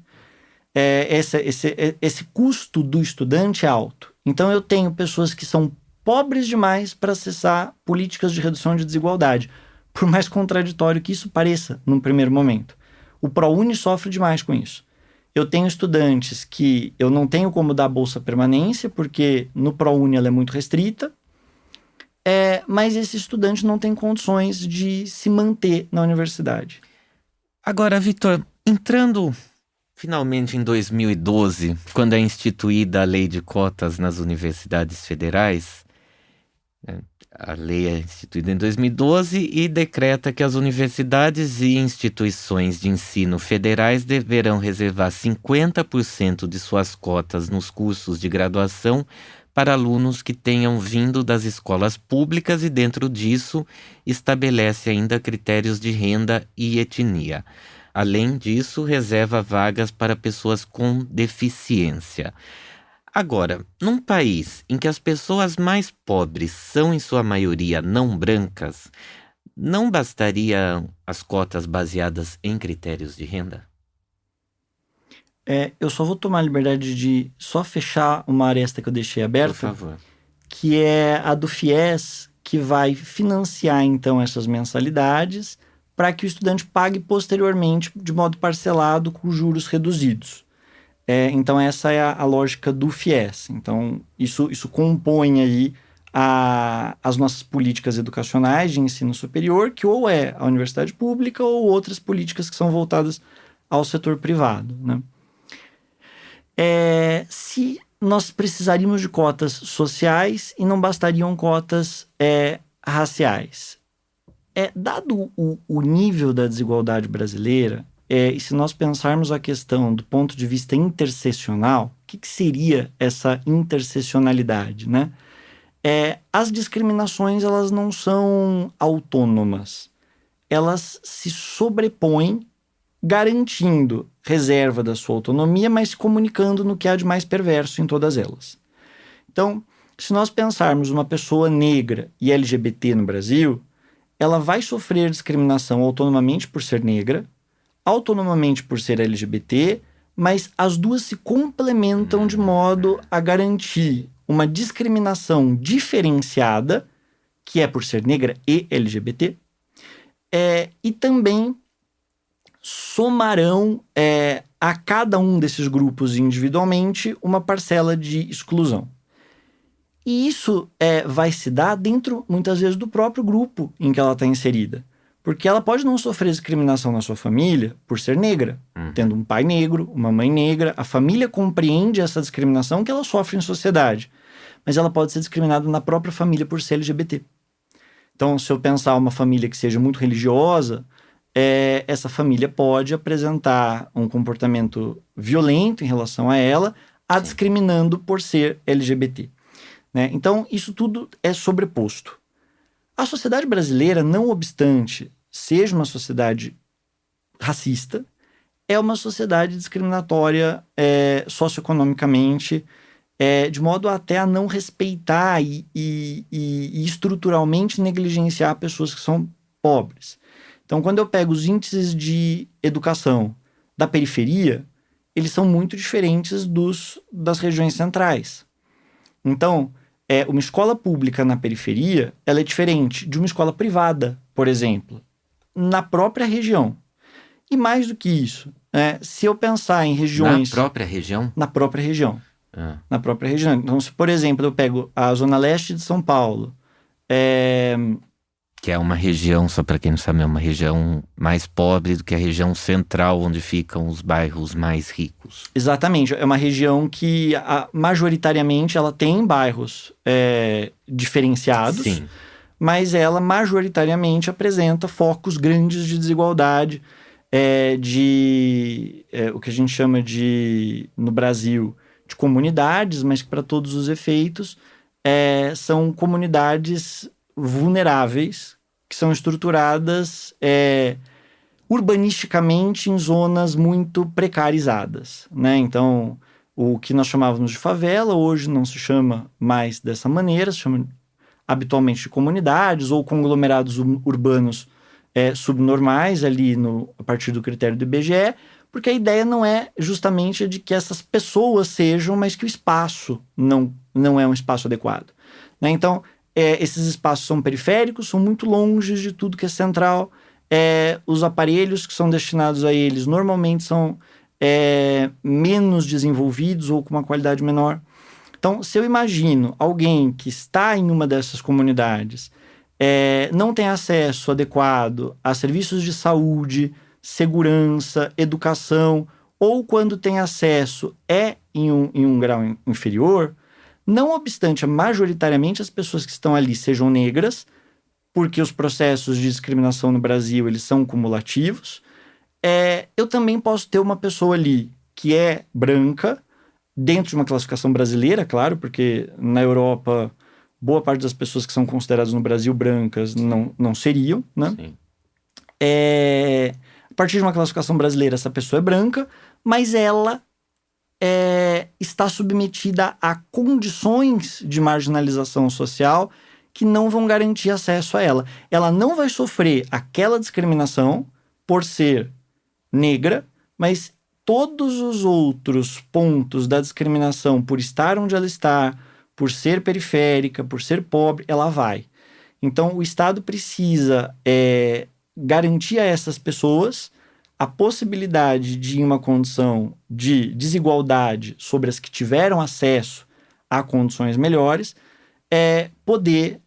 Esse custo do estudante é alto. Então eu tenho pessoas que são pobres demais para acessar políticas de redução de desigualdade, por mais contraditório que isso pareça num primeiro momento. O ProUni sofre demais com isso. Eu tenho estudantes que eu não tenho como dar bolsa permanência, porque no ProUni ela é muito restrita, mas esse estudante não tem condições de se manter na universidade.
Agora, Vitor, entrando finalmente em 2012, quando é instituída a lei de cotas nas universidades federais, a lei é instituída em 2012 e decreta que as universidades e instituições de ensino federais deverão reservar 50% de suas cotas nos cursos de graduação para alunos que tenham vindo das escolas públicas, e dentro disso estabelece ainda critérios de renda e etnia. Além disso, reserva vagas para pessoas com deficiência. Agora, num país em que as pessoas mais pobres são, em sua maioria, não brancas, não bastariam as cotas baseadas em critérios de renda?
Eu só vou tomar a liberdade de só fechar uma aresta que eu deixei aberta.
Por favor.
Que é a do FIES, que vai financiar, então, essas mensalidades para que o estudante pague posteriormente de modo parcelado com juros reduzidos. Então, essa é a lógica do FIES. Então, isso compõe aí as nossas políticas educacionais de ensino superior, que ou é a universidade pública ou outras políticas que são voltadas ao setor privado, né? Se nós precisaríamos de cotas sociais e não bastariam cotas raciais. Dado o nível da desigualdade brasileira, e se nós pensarmos a questão do ponto de vista interseccional, o que seria essa interseccionalidade, né? As discriminações, elas não são autônomas. Elas se sobrepõem, garantindo reserva da sua autonomia, mas se comunicando no que há de mais perverso em todas elas. Então, se nós pensarmos uma pessoa negra e LGBT no Brasil, ela vai sofrer discriminação autonomamente por ser negra, autonomamente por ser LGBT, mas as duas se complementam de modo a garantir uma discriminação diferenciada, que é por ser negra e LGBT, e também somarão a cada um desses grupos individualmente uma parcela de exclusão. E isso vai se dar dentro, muitas vezes, do próprio grupo em que ela está inserida. Porque ela pode não sofrer discriminação na sua família por ser negra, tendo um pai negro, uma mãe negra. A família compreende essa discriminação que ela sofre em sociedade. Mas ela pode ser discriminada na própria família por ser LGBT. Então, se eu pensar uma família que seja muito religiosa, essa família pode apresentar um comportamento violento em relação a ela, a discriminando por ser LGBT. Né? Então, isso tudo é sobreposto. A sociedade brasileira, não obstante seja uma sociedade racista, é uma sociedade discriminatória socioeconomicamente, de modo até a não respeitar e estruturalmente negligenciar pessoas que são pobres. Então, quando eu pego os índices de educação da periferia, eles são muito diferentes das regiões centrais. Então, uma escola pública na periferia, ela é diferente de uma escola privada, por exemplo, na própria região. E mais do que isso, se eu pensar em regiões...
Na própria região?
Na própria região. Na própria região. Então, se, por exemplo, eu pego a Zona Leste de São Paulo...
Que é uma região, só para quem não sabe, é uma região mais pobre do que a região central, onde ficam os bairros mais ricos.
Exatamente. É uma região que, majoritariamente, ela tem bairros diferenciados,
Sim.
Mas ela, majoritariamente, apresenta focos grandes de desigualdade, o que a gente chama no Brasil, de comunidades, mas que, para todos os efeitos, são comunidades vulneráveis, que são estruturadas urbanisticamente em zonas muito precarizadas, né? Então, o que nós chamávamos de favela, hoje não se chama mais dessa maneira, se chama habitualmente de comunidades ou conglomerados urbanos subnormais ali a partir do critério do IBGE, porque a ideia não é justamente de que essas pessoas sejam, mas que o espaço não é um espaço adequado, né? Então, esses espaços são periféricos, são muito longe de tudo que é central. Os aparelhos que são destinados a eles normalmente são menos desenvolvidos ou com uma qualidade menor. Então, se eu imagino alguém que está em uma dessas comunidades, não tem acesso adequado a serviços de saúde, segurança, educação, ou quando tem acesso em um grau inferior, não obstante, majoritariamente as pessoas que estão ali sejam negras, porque os processos de discriminação no Brasil, eles são cumulativos, eu também posso ter uma pessoa ali que é branca, dentro de uma classificação brasileira, claro, porque na Europa, boa parte das pessoas que são consideradas no Brasil brancas não seriam, né?
Sim.
A partir de uma classificação brasileira, essa pessoa é branca, mas ela está submetida a condições de marginalização social que não vão garantir acesso a ela. Ela não vai sofrer aquela discriminação por ser negra, mas todos os outros pontos da discriminação por estar onde ela está, por ser periférica, por ser pobre, ela vai. Então, o Estado precisa garantir a essas pessoas a possibilidade de, em uma condição de desigualdade sobre as que tiveram acesso a condições melhores, poder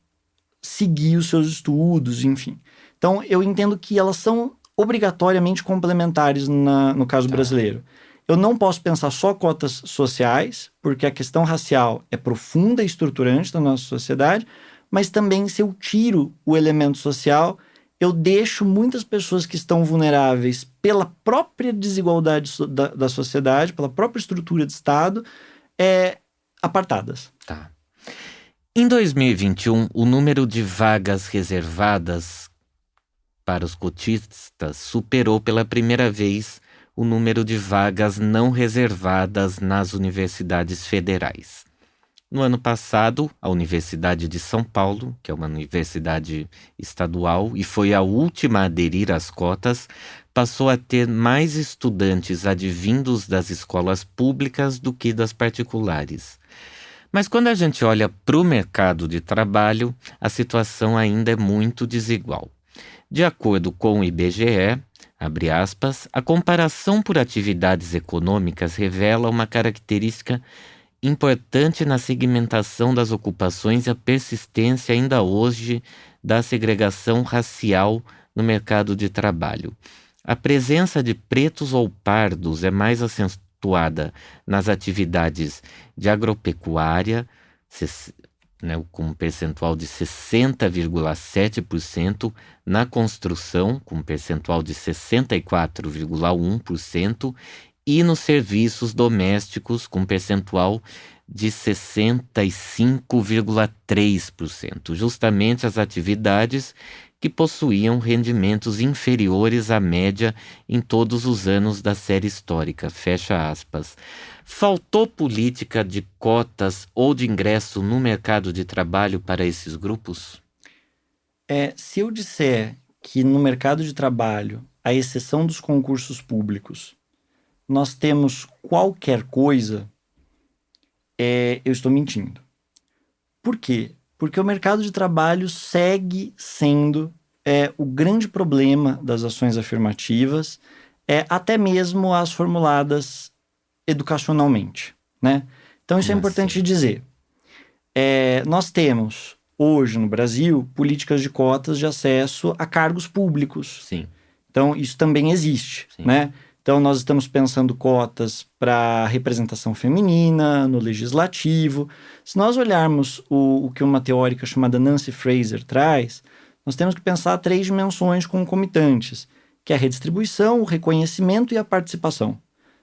seguir os seus estudos, enfim. Então, eu entendo que elas são obrigatoriamente complementares no caso brasileiro. Eu não posso pensar só cotas sociais, porque a questão racial é profunda e estruturante da nossa sociedade, mas também, se eu tiro o elemento social, eu deixo muitas pessoas que estão vulneráveis pela própria desigualdade da sociedade, pela própria estrutura de Estado, apartadas.
Tá. Em 2021, o número de vagas reservadas para os cotistas superou pela primeira vez o número de vagas não reservadas nas universidades federais. No ano passado, a Universidade de São Paulo, que é uma universidade estadual e foi a última a aderir às cotas, passou a ter mais estudantes advindos das escolas públicas do que das particulares. Mas quando a gente olha para o mercado de trabalho, a situação ainda é muito desigual. De acordo com o IBGE, abre aspas, a comparação por atividades econômicas revela uma característica importante na segmentação das ocupações e a persistência ainda hoje da segregação racial no mercado de trabalho. A presença de pretos ou pardos é mais acentuada nas atividades de agropecuária, com um percentual de 60,7%, na construção, com um percentual de 64,1%, e nos serviços domésticos, com um percentual de 65,3%, justamente as atividades que possuíam rendimentos inferiores à média em todos os anos da série histórica, fecha aspas. Faltou política de cotas ou de ingresso no mercado de trabalho para esses grupos?
Se eu disser que no mercado de trabalho, à exceção dos concursos públicos, nós temos qualquer coisa, eu estou mentindo. Por quê? Porque o mercado de trabalho segue sendo o grande problema das ações afirmativas, até mesmo as formuladas educacionalmente, né? Então isso é importante dizer. Nós temos, hoje no Brasil, políticas de cotas de acesso a cargos públicos.
Sim.
Então isso também existe, né? Então, nós estamos pensando cotas para representação feminina, no legislativo. Se nós olharmos o que uma teórica chamada Nancy Fraser traz, nós temos que pensar 3 dimensões concomitantes, que é a redistribuição, o reconhecimento e a participação,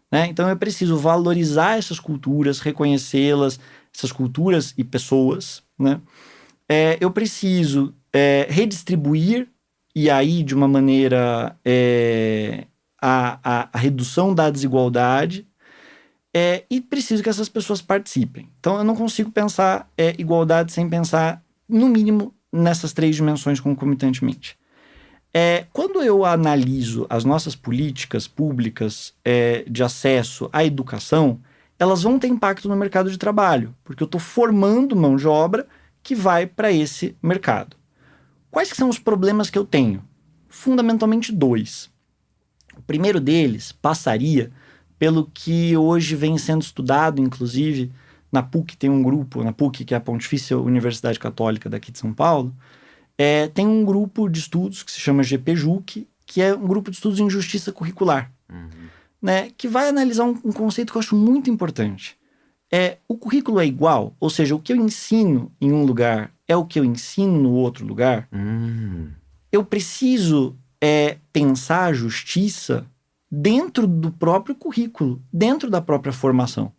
né? Então, eu preciso valorizar essas culturas, reconhecê-las, essas culturas e pessoas, né? Eu preciso redistribuir, e aí, de uma maneira... A redução da desigualdade, e preciso que essas pessoas participem. Então, eu não consigo pensar igualdade sem pensar, no mínimo, nessas 3 dimensões concomitantemente. Quando eu analiso as nossas políticas públicas de acesso à educação, elas vão ter impacto no mercado de trabalho, porque eu estou formando mão de obra que vai para esse mercado. Quais que são os problemas que eu tenho? Fundamentalmente 2. O primeiro deles passaria pelo que hoje vem sendo estudado, inclusive, na PUC tem um grupo, na PUC, que é a Pontifícia Universidade Católica daqui de São Paulo, tem um grupo de estudos que se chama GPJUC, que é um grupo de estudos em justiça curricular, né, que vai analisar um conceito que eu acho muito importante. O currículo é igual, ou seja, o que eu ensino em um lugar é o que eu ensino no outro lugar. Eu preciso... pensar a justiça dentro do próprio currículo, dentro da própria formação.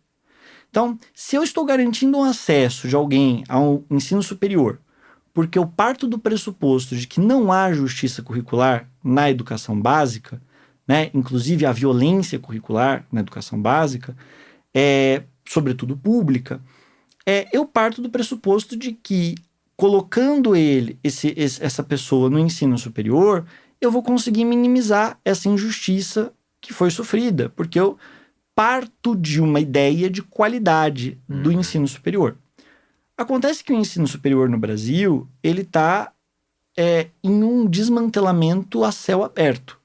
Então, se eu estou garantindo um acesso de alguém ao ensino superior, porque eu parto do pressuposto de que não há justiça curricular na educação básica, né? Inclusive a violência curricular na educação básica, sobretudo pública, eu parto do pressuposto de que, colocando essa pessoa no ensino superior, eu vou conseguir minimizar essa injustiça que foi sofrida, porque eu parto de uma ideia de qualidade do ensino superior. Acontece que o ensino superior no Brasil, ele está em um desmantelamento a céu aberto.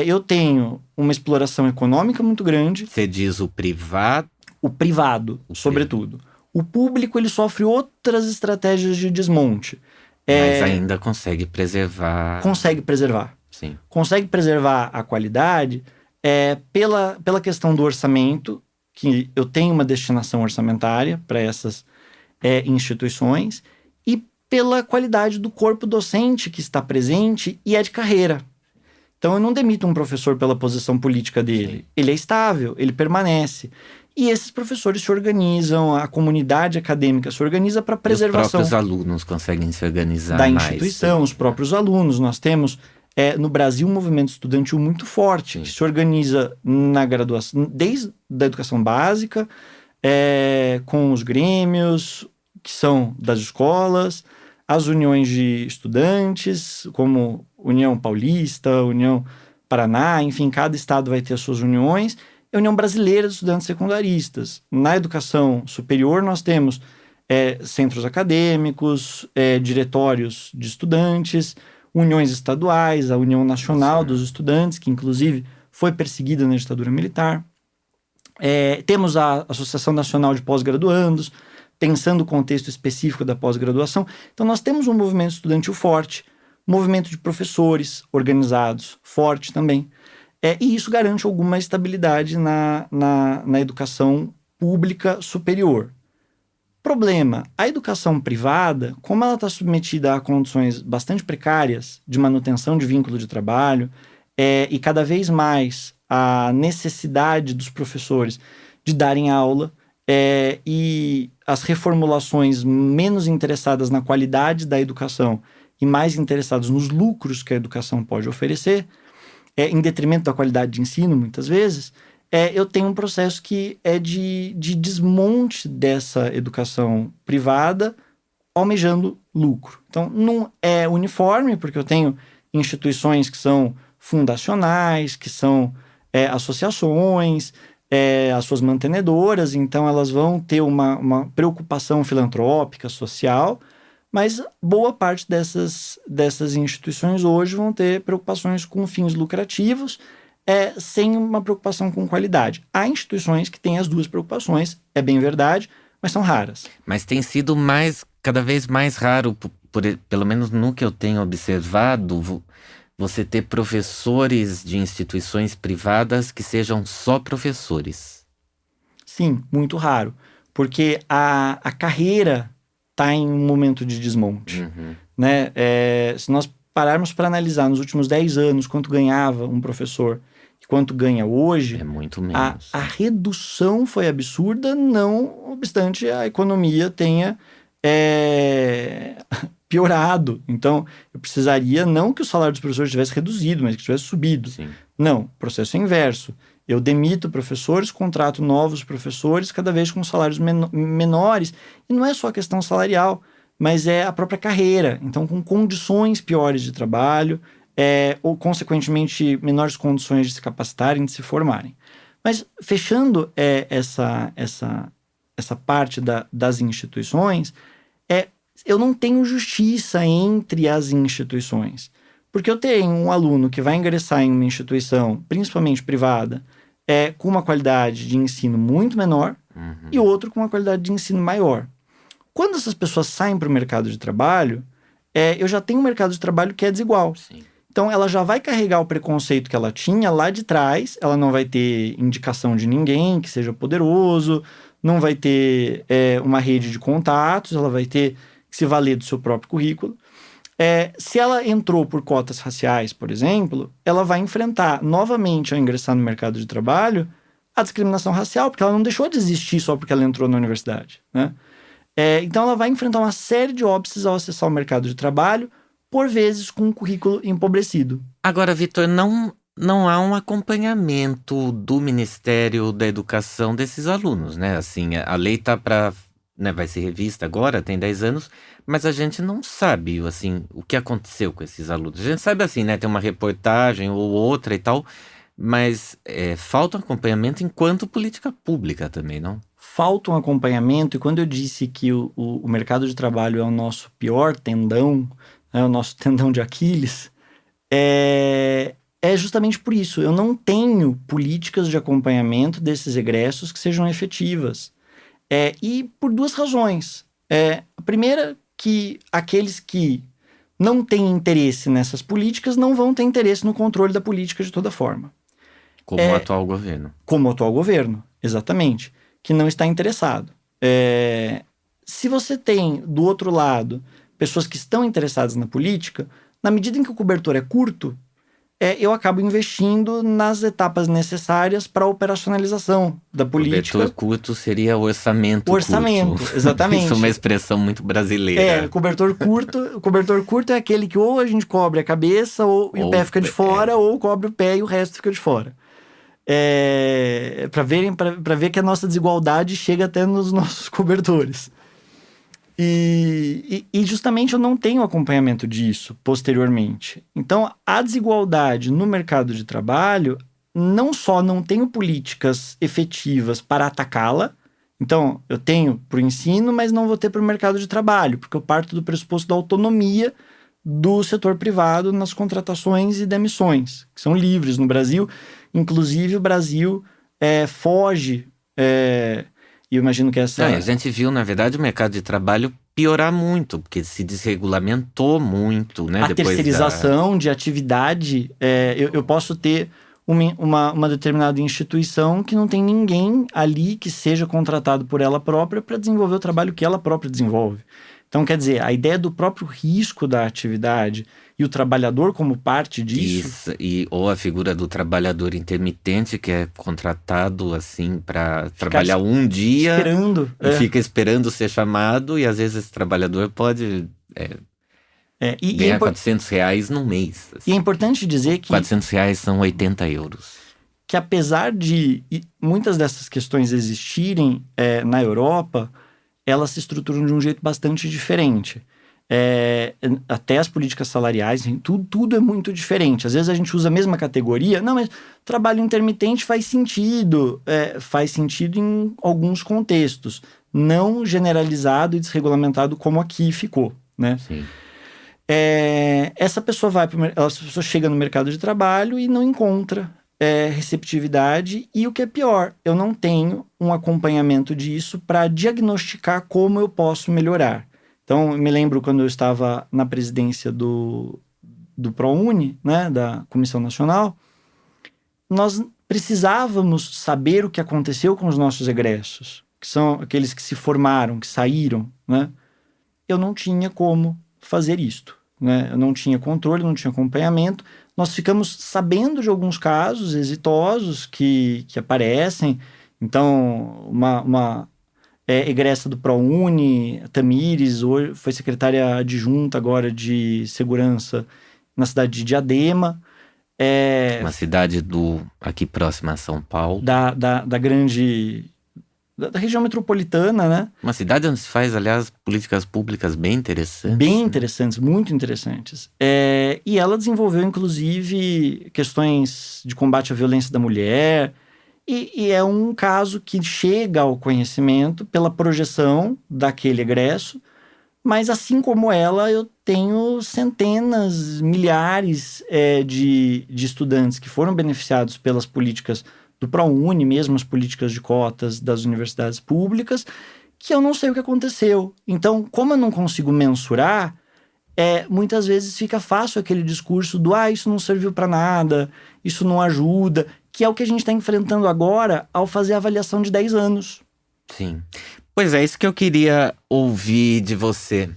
Eu tenho uma exploração econômica muito grande.
Você diz o privado?
O privado, sobretudo. O público, ele sofre outras estratégias de desmonte.
Mas ainda consegue preservar.
Consegue preservar.
Sim.
Consegue preservar a qualidade pela questão do orçamento, que eu tenho uma destinação orçamentária para essas instituições, e pela qualidade do corpo docente que está presente e é de carreira. Então eu não demito um professor pela posição política dele. Sim. Ele é estável, ele permanece. E esses professores se organizam, a comunidade acadêmica se organiza para preservação.
Os próprios alunos conseguem se organizar
da
mais.
Instituição, os próprios alunos. Nós temos no Brasil um movimento estudantil muito forte,
Sim.
que se organiza na graduação, desde a educação básica, com os grêmios, que são das escolas, as uniões de estudantes, como União Paulista, União Paraná, enfim, cada estado vai ter as suas uniões, e a União Brasileira de Estudantes Secundaristas. Na educação superior, nós temos centros acadêmicos, diretórios de estudantes, uniões estaduais, a União Nacional dos Estudantes, que inclusive foi perseguida na ditadura militar. Temos a Associação Nacional de Pós-Graduandos, pensando o contexto específico da pós-graduação. Então nós temos um movimento estudantil forte, movimento de professores organizados forte também. E isso garante alguma estabilidade na educação pública superior. Problema, a educação privada, como ela está submetida a condições bastante precárias de manutenção de vínculo de trabalho, e cada vez mais a necessidade dos professores de darem aula, e as reformulações menos interessadas na qualidade da educação e mais interessadas nos lucros que a educação pode oferecer, em detrimento da qualidade de ensino, muitas vezes, eu tenho um processo que é de desmonte dessa educação privada, almejando lucro. Então, não é uniforme, porque eu tenho instituições que são fundacionais, que são associações, as suas mantenedoras, então elas vão ter uma preocupação filantrópica, social, mas boa parte dessas instituições hoje vão ter preocupações com fins lucrativos, sem uma preocupação com qualidade. Há instituições que têm as duas preocupações, é bem verdade, mas são raras.
Mas tem sido cada vez mais raro, pelo menos no que eu tenho observado, você ter professores de instituições privadas que sejam só professores.
Sim, muito raro. Porque a carreira está em um momento de desmonte.
Uhum.
Né? Se nós pararmos para analisar nos últimos 10 anos quanto ganhava um professor e quanto ganha hoje,
é muito menos.
A redução foi absurda, não obstante a economia tenha piorado. Então, eu precisaria não que o salário dos professores tivesse reduzido, mas que tivesse subido.
Sim.
Não, o processo é inverso. Eu demito professores, contrato novos professores, cada vez com salários menores. E não é só a questão salarial, mas é a própria carreira. Então, com condições piores de trabalho, ou, consequentemente, menores condições de se capacitarem, de se formarem. Mas, fechando essa parte das instituições, eu não tenho justiça entre as instituições. Porque eu tenho um aluno que vai ingressar em uma instituição, principalmente privada, com uma qualidade de ensino muito menor, e outro com uma qualidade de ensino maior. Quando essas pessoas saem para o mercado de trabalho, eu já tenho um mercado de trabalho que é desigual.
Sim.
Então, ela já vai carregar o preconceito que ela tinha lá de trás, ela não vai ter indicação de ninguém que seja poderoso, não vai ter uma rede de contatos, ela vai ter que se valer do seu próprio currículo. Se ela entrou por cotas raciais, por exemplo, ela vai enfrentar novamente, ao ingressar no mercado de trabalho, a discriminação racial, porque ela não deixou de existir só porque ela entrou na universidade, né? Então ela vai enfrentar uma série de óbices ao acessar o mercado de trabalho, por vezes com um currículo empobrecido.
Agora, Vitor, não não há um acompanhamento do Ministério da Educação desses alunos, né? Assim, a lei tá para, né, vai ser revista agora, tem 10 anos, mas a gente não sabe, assim, o que aconteceu com esses alunos. A gente sabe, assim, né, tem uma reportagem ou outra e tal, mas falta um acompanhamento enquanto política pública também, não?
Falta um acompanhamento, e quando eu disse que o mercado de trabalho é o nosso pior tendão, é o nosso tendão de Aquiles, é justamente por isso. Eu não tenho políticas de acompanhamento desses egressos que sejam efetivas. E por duas razões. A primeira, que aqueles que não têm interesse nessas políticas não vão ter interesse no controle da política de toda forma.
Como o atual governo.
Como o atual governo, exatamente. Que não está interessado. Se você tem, do outro lado, pessoas que estão interessadas na política, na medida em que o cobertor é curto, eu acabo investindo nas etapas necessárias para a operacionalização da política.
Cobertor curto seria o orçamento curto.
Exatamente.
Isso é uma expressão muito brasileira.
Cobertor curto é aquele que ou a gente cobre a cabeça e o pé fica de fora, ou cobre o pé e o resto fica de fora. Para ver que a nossa desigualdade chega até nos nossos cobertores. E justamente eu não tenho acompanhamento disso posteriormente. Então, a desigualdade no mercado de trabalho, não só não tenho políticas efetivas para atacá-la, então eu tenho para o ensino, mas não vou ter para o mercado de trabalho, porque eu parto do pressuposto da autonomia do setor privado nas contratações e demissões, que são livres no Brasil. Inclusive, o Brasil foge... E eu imagino que essa...
a gente viu, na verdade, o mercado de trabalho piorar muito, porque se desregulamentou muito, né?
A terceirização de atividade... eu posso ter uma determinada instituição que não tem ninguém ali que seja contratado por ela própria para desenvolver o trabalho que ela própria desenvolve. Então, quer dizer, a ideia do próprio risco da atividade e o trabalhador como parte disso...
Ou a figura do trabalhador intermitente, que é contratado, assim, para trabalhar um dia...
Esperando.
Fica esperando ser chamado, e às vezes esse trabalhador pode ganhar R$400 no mês. Assim.
E é importante dizer que...
R$400 são 80 euros.
Que apesar de muitas dessas questões existirem na Europa... elas se estruturam de um jeito bastante diferente. Até as políticas salariais, tudo é muito diferente. Às vezes a gente usa a mesma categoria. Não, mas trabalho intermitente faz sentido em alguns contextos. Não generalizado e desregulamentado como aqui ficou, né?
Sim.
Essa pessoa chega no mercado de trabalho e não encontra receptividade, e o que é pior, eu não tenho um acompanhamento disso para diagnosticar como eu posso melhorar. Então, eu me lembro quando eu estava na presidência do ProUni, né, da Comissão Nacional, nós precisávamos saber o que aconteceu com os nossos egressos, que são aqueles que se formaram, que saíram, né? Eu não tinha como fazer isto, né? Eu não tinha controle, não tinha acompanhamento. Nós ficamos sabendo de alguns casos exitosos que aparecem. Então, uma egressa do ProUni, Tamires, hoje foi secretária adjunta agora de segurança na cidade de Diadema.
Uma cidade aqui próxima a São Paulo.
Da região metropolitana, né?
Uma cidade onde se faz, aliás, políticas públicas bem interessantes.
Bem interessantes, muito interessantes. E ela desenvolveu, inclusive, questões de combate à violência da mulher. E é um caso que chega ao conhecimento pela projeção daquele egresso. Mas, assim como ela, eu tenho centenas, milhares de estudantes que foram beneficiados pelas políticas do ProUni, mesmo as políticas de cotas das universidades públicas, que eu não sei o que aconteceu. Então, como eu não consigo mensurar, muitas vezes fica fácil aquele discurso do isso não serviu para nada, isso não ajuda, que é o que a gente está enfrentando agora ao fazer a avaliação de 10 anos.
Sim. Pois é, isso que eu queria ouvir de você.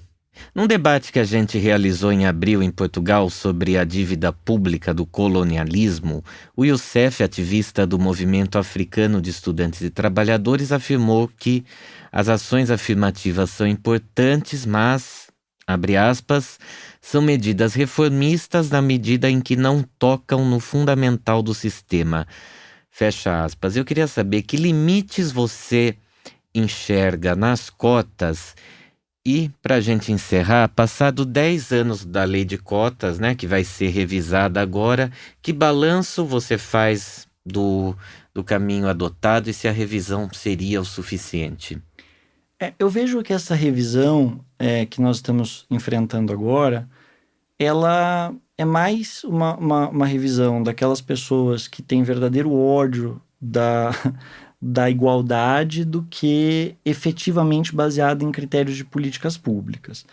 Num debate que a gente realizou em abril em Portugal sobre a dívida pública do colonialismo, o Youssef, ativista do Movimento Africano de Estudantes e Trabalhadores, afirmou que as ações afirmativas são importantes, mas, abre aspas, São medidas reformistas na medida em que não tocam no fundamental do sistema. Fecha aspas. Eu queria saber que limites você enxerga nas cotas. E, para a gente encerrar, passado 10 anos da lei de cotas, né, que vai ser revisada agora, que balanço você faz do caminho adotado e se a revisão seria o suficiente?
Eu vejo que essa revisão que nós estamos enfrentando agora, ela é mais uma revisão daquelas pessoas que têm verdadeiro ódio da igualdade do que efetivamente baseada em critérios de políticas públicas.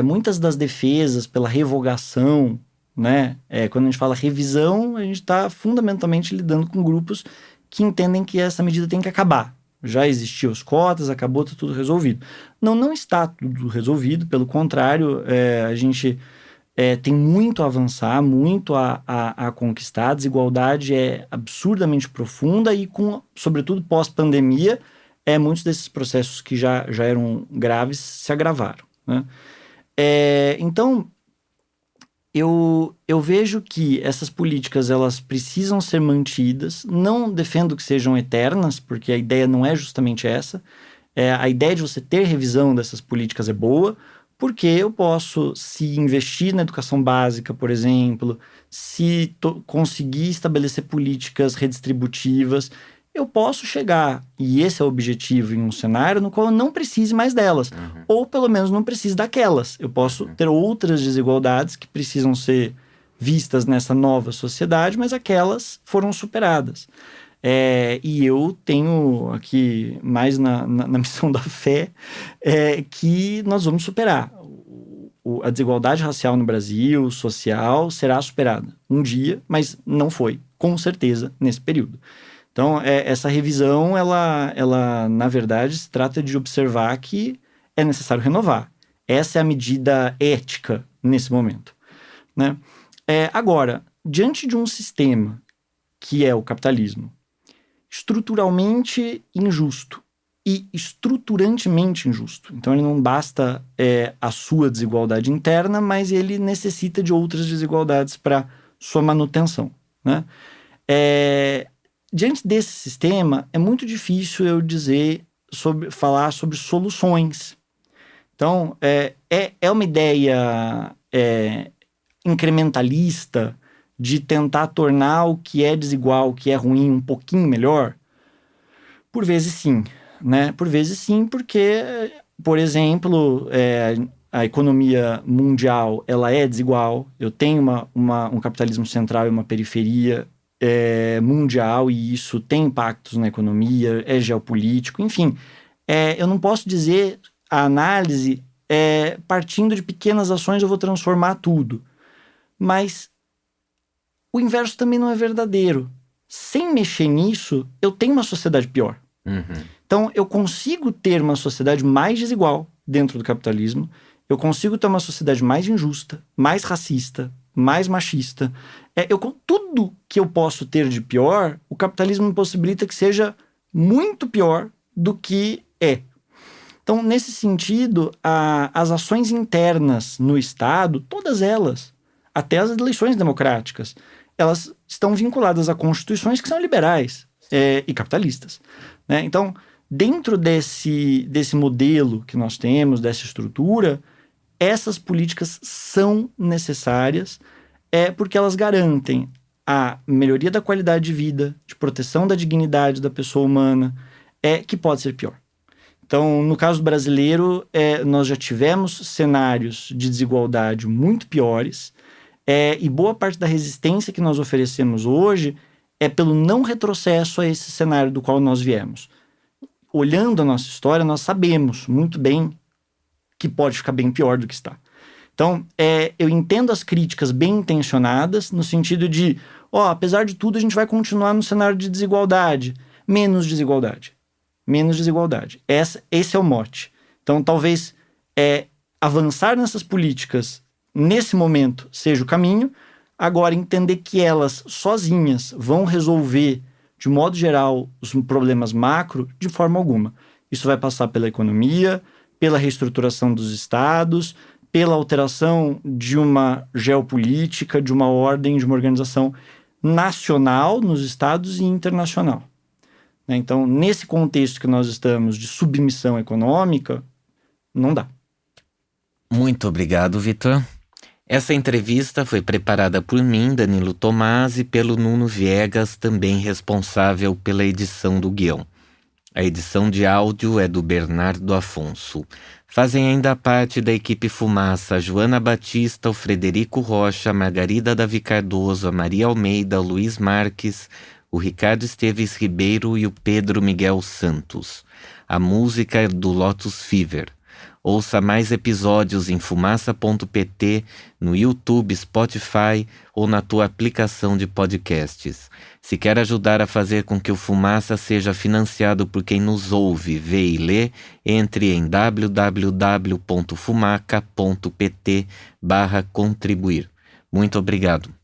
Muitas das defesas pela revogação, né, quando a gente fala revisão, a gente está fundamentalmente lidando com grupos que entendem que essa medida tem que acabar. Já existiam as cotas, acabou, está tudo resolvido. Não está tudo resolvido, pelo contrário, a gente tem muito a avançar, muito a conquistar. A desigualdade é absurdamente profunda e, sobretudo pós-pandemia, muitos desses processos que já eram graves se agravaram, né? Então, eu vejo que essas políticas elas precisam ser mantidas. Não defendo que sejam eternas, porque a ideia não é justamente essa. A ideia de você ter revisão dessas políticas é boa, porque eu posso, se investir na educação básica, por exemplo, se conseguir estabelecer políticas redistributivas, eu posso chegar, e esse é o objetivo, em um cenário no qual eu não precise mais delas, ou pelo menos não precise daquelas. Eu posso ter outras desigualdades que precisam ser vistas nessa nova sociedade, mas aquelas foram superadas. E eu tenho aqui, mais na missão da fé, que nós vamos superar. A desigualdade racial no Brasil, social, será superada um dia, mas não foi, com certeza, nesse período. Então, essa revisão, ela, na verdade, se trata de observar que é necessário renovar. Essa é a medida ética nesse momento, né? Agora, diante de um sistema que é o capitalismo, estruturalmente injusto e estruturantemente injusto. Então, ele não basta a sua desigualdade interna, mas ele necessita de outras desigualdades para sua manutenção, né? Diante desse sistema, é muito difícil eu falar sobre soluções. Então, é uma ideia incrementalista de tentar tornar o que é desigual, o que é ruim, um pouquinho melhor? Por vezes sim, né? Por vezes sim, porque, por exemplo, a economia mundial, ela é desigual. Eu tenho um capitalismo central e uma periferia mundial, e isso tem impactos na economia, é geopolítico, enfim. Eu não posso dizer a análise partindo de pequenas ações eu vou transformar tudo. Mas o inverso também não é verdadeiro. Sem mexer nisso, eu tenho uma sociedade pior. Então, eu consigo ter uma sociedade mais desigual dentro do capitalismo, eu consigo ter uma sociedade mais injusta, mais racista, mais machista. Tudo que eu posso ter de pior, o capitalismo me possibilita que seja muito pior do que é. Então, nesse sentido, as ações internas no Estado, todas elas, até as eleições democráticas, elas estão vinculadas a constituições que são liberais e capitalistas, né? Então, dentro desse modelo que nós temos, dessa estrutura, essas políticas são necessárias porque elas garantem a melhoria da qualidade de vida, de proteção da dignidade da pessoa humana, que pode ser pior. Então, no caso brasileiro, nós já tivemos cenários de desigualdade muito piores, e boa parte da resistência que nós oferecemos hoje é pelo não retrocesso a esse cenário do qual nós viemos. Olhando a nossa história, nós sabemos muito bem que pode ficar bem pior do que está. Então, eu entendo as críticas bem intencionadas, no sentido de, apesar de tudo, a gente vai continuar no cenário de desigualdade. Menos desigualdade. Menos desigualdade. Esse é o mote. Então, talvez avançar nessas políticas nesse momento seja o caminho. Agora, entender que elas sozinhas vão resolver, de modo geral, os problemas macro, de forma alguma. Isso vai passar pela economia, pela reestruturação dos estados, pela alteração de uma geopolítica, de uma ordem, de uma organização nacional nos estados e internacional. Então, nesse contexto que nós estamos de submissão econômica, não dá.
Muito obrigado, Vitor. Essa entrevista foi preparada por mim, Danilo Tomasi, e pelo Nuno Viegas, também responsável pela edição do guião. A edição de áudio é do Bernardo Afonso. Fazem ainda parte da equipe Fumaça a Joana Batista, o Frederico Rocha, a Margarida Davi Cardoso, a Maria Almeida, o Luiz Marques, o Ricardo Esteves Ribeiro e o Pedro Miguel Santos. A música é do Lotus Fever. Ouça mais episódios em fumaça.pt, no YouTube, Spotify ou na tua aplicação de podcasts. Se quer ajudar a fazer com que o Fumaça seja financiado por quem nos ouve, vê e lê, entre em www.fumaca.pt/contribuir. Muito obrigado.